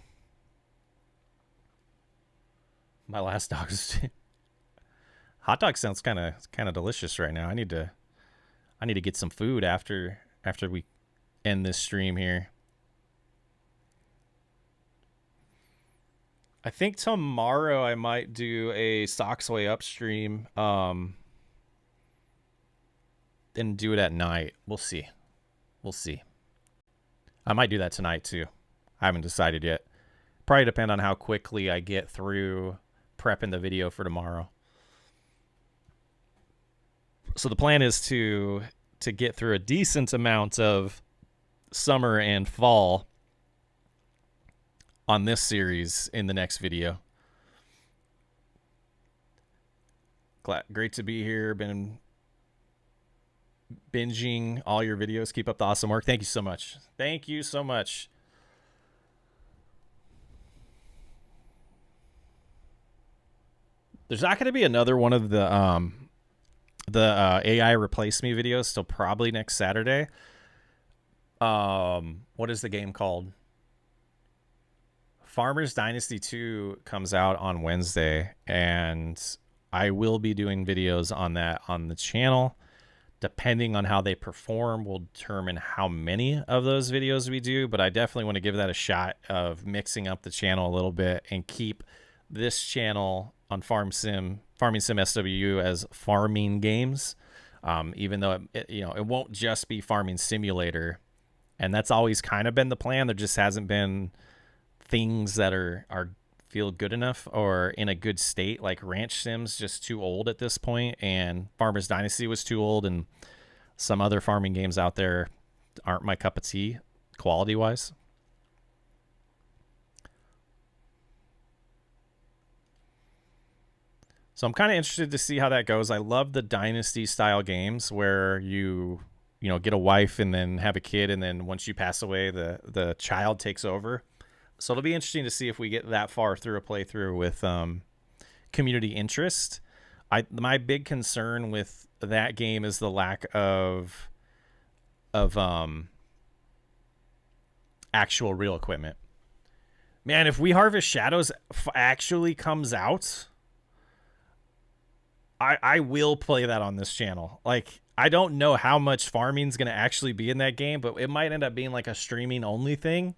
my last dog's hot dog sounds kind of delicious right now. I need to get some food after we end this stream here. I think tomorrow I might do a Socks Way Up stream and do it at night. We'll see. I might do that tonight too. I haven't decided yet. Probably depend on how quickly I get through prepping the video for tomorrow. So the plan is to get through a decent amount of summer and fall on this series in the next video. Great to be here. Been binging all your videos. Keep up the awesome work. Thank you so much. There's not going to be another one of the AI replace me videos till probably next Saturday. What is the game called? Farmers Dynasty 2 comes out on Wednesday, and I will be doing videos on that on the channel. Depending on how they perform will determine how many of those videos we do, but I definitely want to give that a shot of mixing up the channel a little bit and keep this channel on Farming Sim SWU as farming games, even though it won't just be farming simulator, and that's always kind of been the plan. There just hasn't been things that are feel good enough or in a good state. Like Ranch Sim's just too old at this point, and Farmers Dynasty was too old, and some other farming games out there aren't my cup of tea quality wise. So I'm kind of interested to see how that goes. I love the Dynasty style games where you get a wife and then have a kid, and then once you pass away, the child takes over. So it'll be interesting to see if we get that far through a playthrough with community interest. My big concern with that game is the lack of actual real equipment. Man, if We Harvest Shadows actually comes out, I will play that on this channel. Like, I don't know how much farming's going to actually be in that game, but it might end up being like a streaming only thing.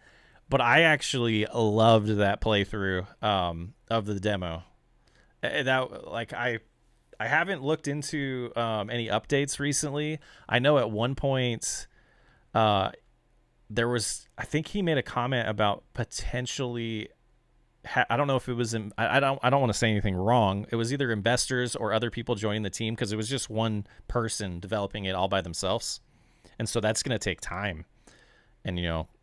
But I actually loved that playthrough of the demo. That like I haven't looked into any updates recently. I know at one point uh, there was, I think he made a comment about potentially. I don't know if it was in, I don't want to say anything wrong. It was either investors or other people joining the team because it was just one person developing it all by themselves, and so that's going to take time. And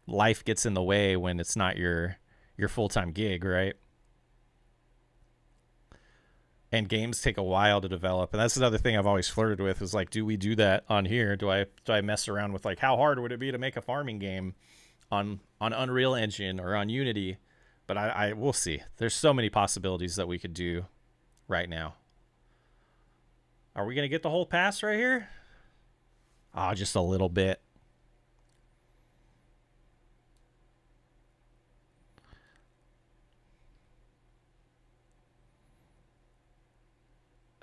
life gets in the way when it's not your full-time gig, right? And games take a while to develop, and that's another thing I've always flirted with is like, do we do that on here? Do I mess around with like how hard would it be to make a farming game on Unreal Engine or on Unity? But I we'll see. There's so many possibilities that we could do right now. Are we gonna get the whole pass right here? Oh, just a little bit.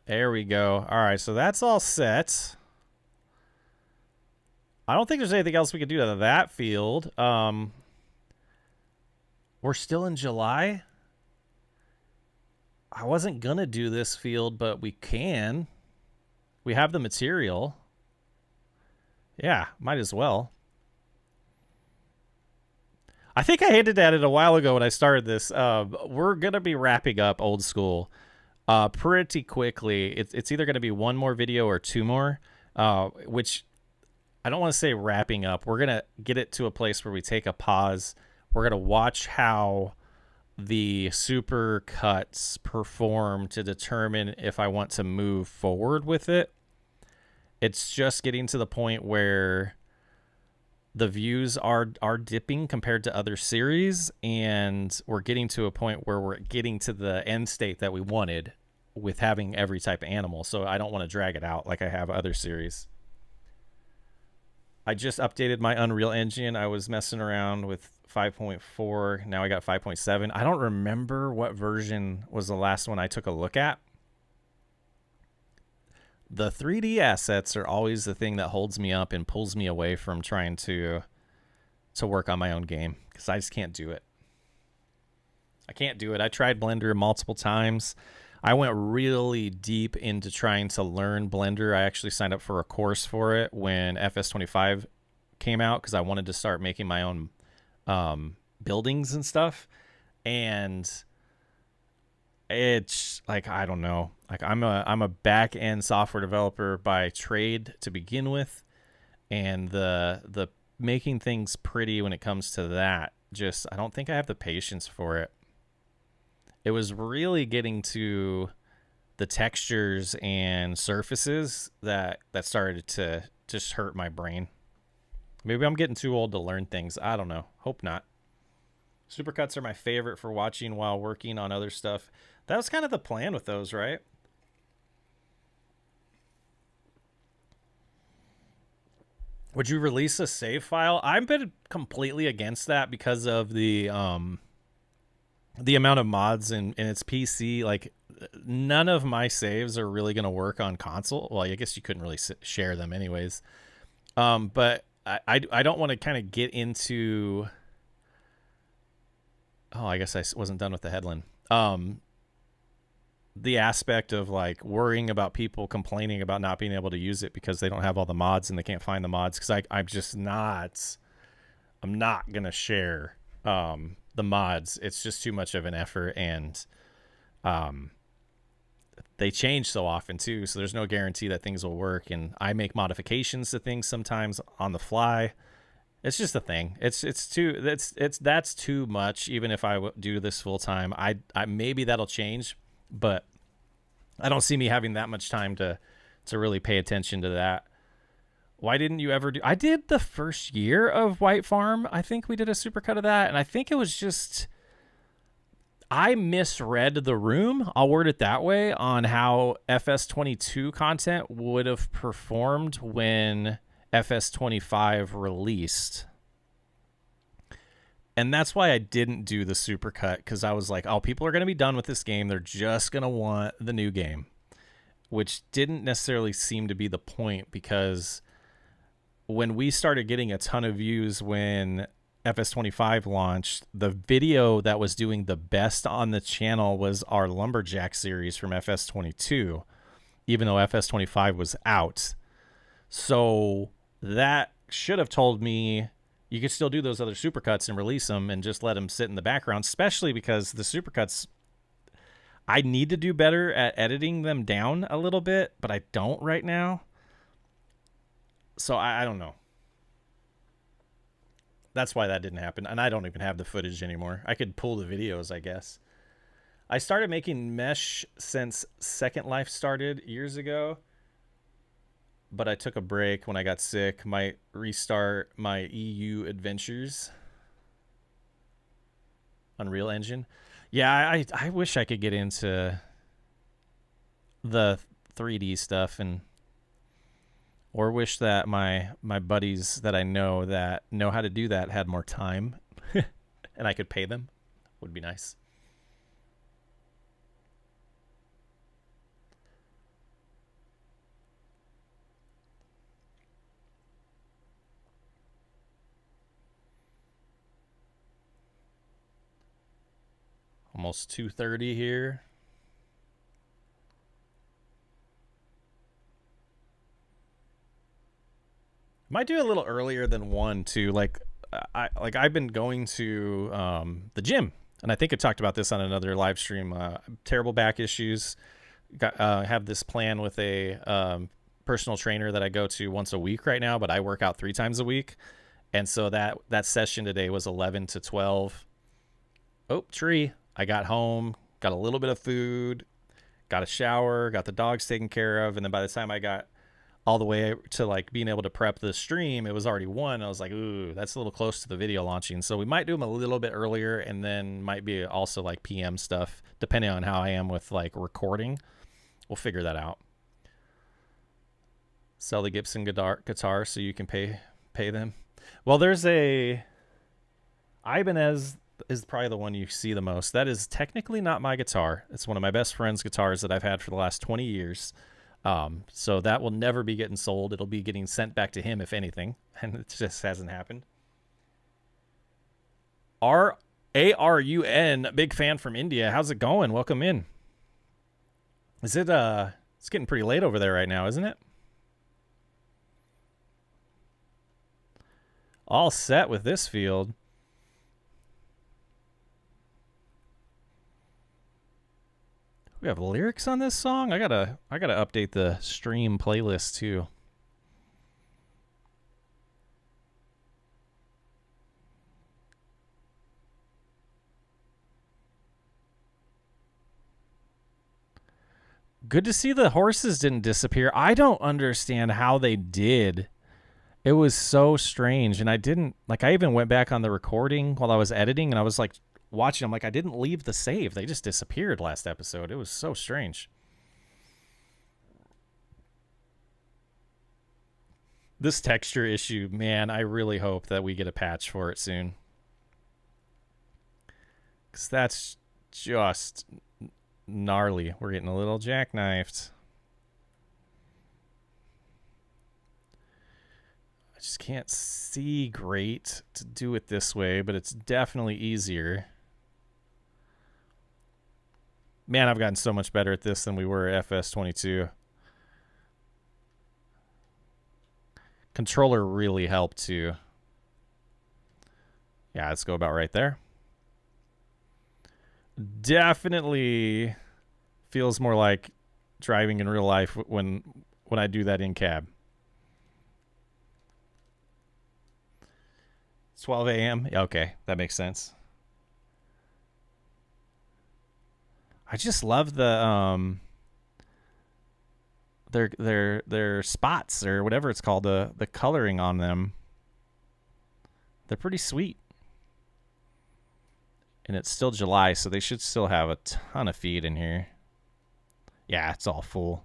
There we go. All right, so that's all set. I don't think there's anything else we could do to that field. We're still in July. I wasn't gonna do this field, but we can. We have the material. Yeah, might as well. I think I hinted at it a while ago when I started this. We're gonna be wrapping up old school pretty quickly. It's either gonna be one more video or two more, which I don't want to say wrapping up. We're gonna get it to a place where we take a pause. We're gonna watch how the super cuts perform to determine if I want to move forward with it. It's just getting to the point where the views are dipping compared to other series, and we're getting to a point where we're getting to the end state that we wanted with having every type of animal. So I don't want to drag it out like I have other series. I just updated my Unreal Engine. I was messing around with 5.4. Now I got 5.7. I don't remember what version was the last one I took a look at. The 3D assets are always the thing that holds me up and pulls me away from trying to work on my own game, because I just can't do it. I can't do it. I tried Blender multiple times. I went really deep into trying to learn Blender. I actually signed up for a course for it when FS25 came out because I wanted to start making my own buildings and stuff. And it's like, I don't know. Like I'm a back end software developer by trade to begin with, and the making things pretty when it comes to that, just I don't think I have the patience for it. It was really getting to the textures and surfaces that started to just hurt my brain. Maybe I'm getting too old to learn things. I don't know. Hope not. Supercuts are my favorite for watching while working on other stuff. That was kind of the plan with those, right? Would you release a save file? I've been completely against that because of the amount of mods in its PC. Like, none of my saves are really going to work on console. Well, I guess you couldn't really share them anyways. But I don't want to kind of get into... Oh, I guess I wasn't done with the headline. The aspect of like worrying about people complaining about not being able to use it because they don't have all the mods and they can't find the mods. Because I'm not going to share the mods. It's just too much of an effort, and they change so often too, so there's no guarantee that things will work, and I make modifications to things sometimes on the fly. It's just a thing. That's too much. Even if I do this full time, I maybe that'll change, but I don't see me having that much time to really pay attention to that. Why didn't you ever do? I did the first year of White Farm. I think we did a supercut of that, and I think it was just I misread the room. I'll word it that way, on how FS22 content would have performed when FS25 released. And that's why I didn't do the supercut, because I was like, oh, people are going to be done with this game. They're just going to want the new game, which didn't necessarily seem to be the point, because when we started getting a ton of views when FS25 launched, the video that was doing the best on the channel was our Lumberjack series from FS22, even though FS25 was out. So that should have told me you could still do those other supercuts and release them and just let them sit in the background, especially because the supercuts, I need to do better at editing them down a little bit, but I don't right now. So I don't know. That's why that didn't happen. And I don't even have the footage anymore. I could pull the videos, I guess. I started making mesh since Second Life started years ago, but I took a break when I got sick. Might restart my EU adventures. Unreal Engine. Yeah, I wish I could get into the 3D stuff, and or wish that my buddies that I know that know how to do that had more time and I could pay them. Would be nice. Almost 2:30 here. Might do a little earlier than 1 too. I've been going to the gym, and I think I talked about this on another live stream. Terrible back issues. Have this plan with a personal trainer that I go to once a week right now, but I work out 3 times a week, and so that session today was 11 to 12. Oh, tree! I got home, got a little bit of food, got a shower, got the dogs taken care of, and then by the time I got all the way to like being able to prep the stream, it was already 1. I was like, ooh, that's a little close to the video launching. So we might do them a little bit earlier, and then might be also like PM stuff, depending on how I am with like recording. We'll figure that out. Sell the Gibson guitar so you can pay them. Well, there's a Ibanez is probably the one you see the most. That is technically not my guitar. It's one of my best friend's guitars that I've had for the last 20 years. So that will never be getting sold. It'll be getting sent back to him, if anything. And it just hasn't happened. ARUN, big fan from India. How's it going? Welcome in. Is it, it's getting pretty late over there right now, isn't it? All set with this field. We have lyrics on this song. I gotta update the stream playlist too. Good to see the horses didn't disappear. I don't understand how they did. It was so strange, and I even went back on the recording while I was editing, and I was like watching. I'm like, I didn't leave the save. They just disappeared last episode. It was so strange. This texture issue, man, I really hope that we get a patch for it soon. Because that's just gnarly. We're getting a little jackknifed. I just can't see great to do it this way, but it's definitely easier. Man, I've gotten so much better at this than we were at FS22. Controller really helped too. Yeah, let's go about right there. Definitely feels more like driving in real life when I do that in cab. 12 a.m. Okay, that makes sense. I just love the their spots or whatever it's called, the coloring on them. They're pretty sweet. And it's still July, so they should still have a ton of feed in here. Yeah, it's all full.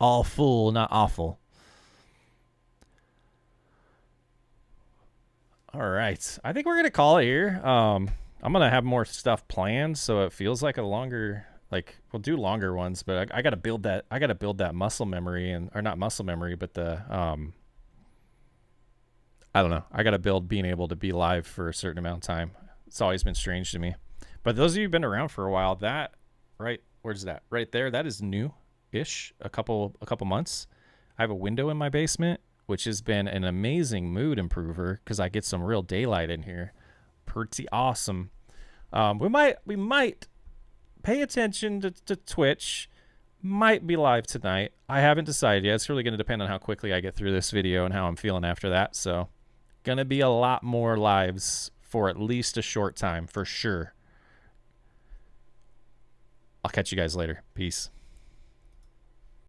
All full, not awful. All right. I think we're going to call it here. I'm going to have more stuff planned, so it feels like a longer, like we'll do longer ones, but I got to build that. I got to build that muscle memory, or not muscle memory, but the I don't know. I got to build being able to be live for a certain amount of time. It's always been strange to me. But those of you who've been around for a while, that right, where's that? Right there, that is new-ish, a couple months. I have a window in my basement, which has been an amazing mood improver because I get some real daylight in here. Pretty awesome. We might pay attention to Twitch. Might be live tonight. I haven't decided yet. It's really going to depend on how quickly I get through this video and how I'm feeling after that. So, going to be a lot more lives for at least a short time, for sure. I'll catch you guys later. Peace.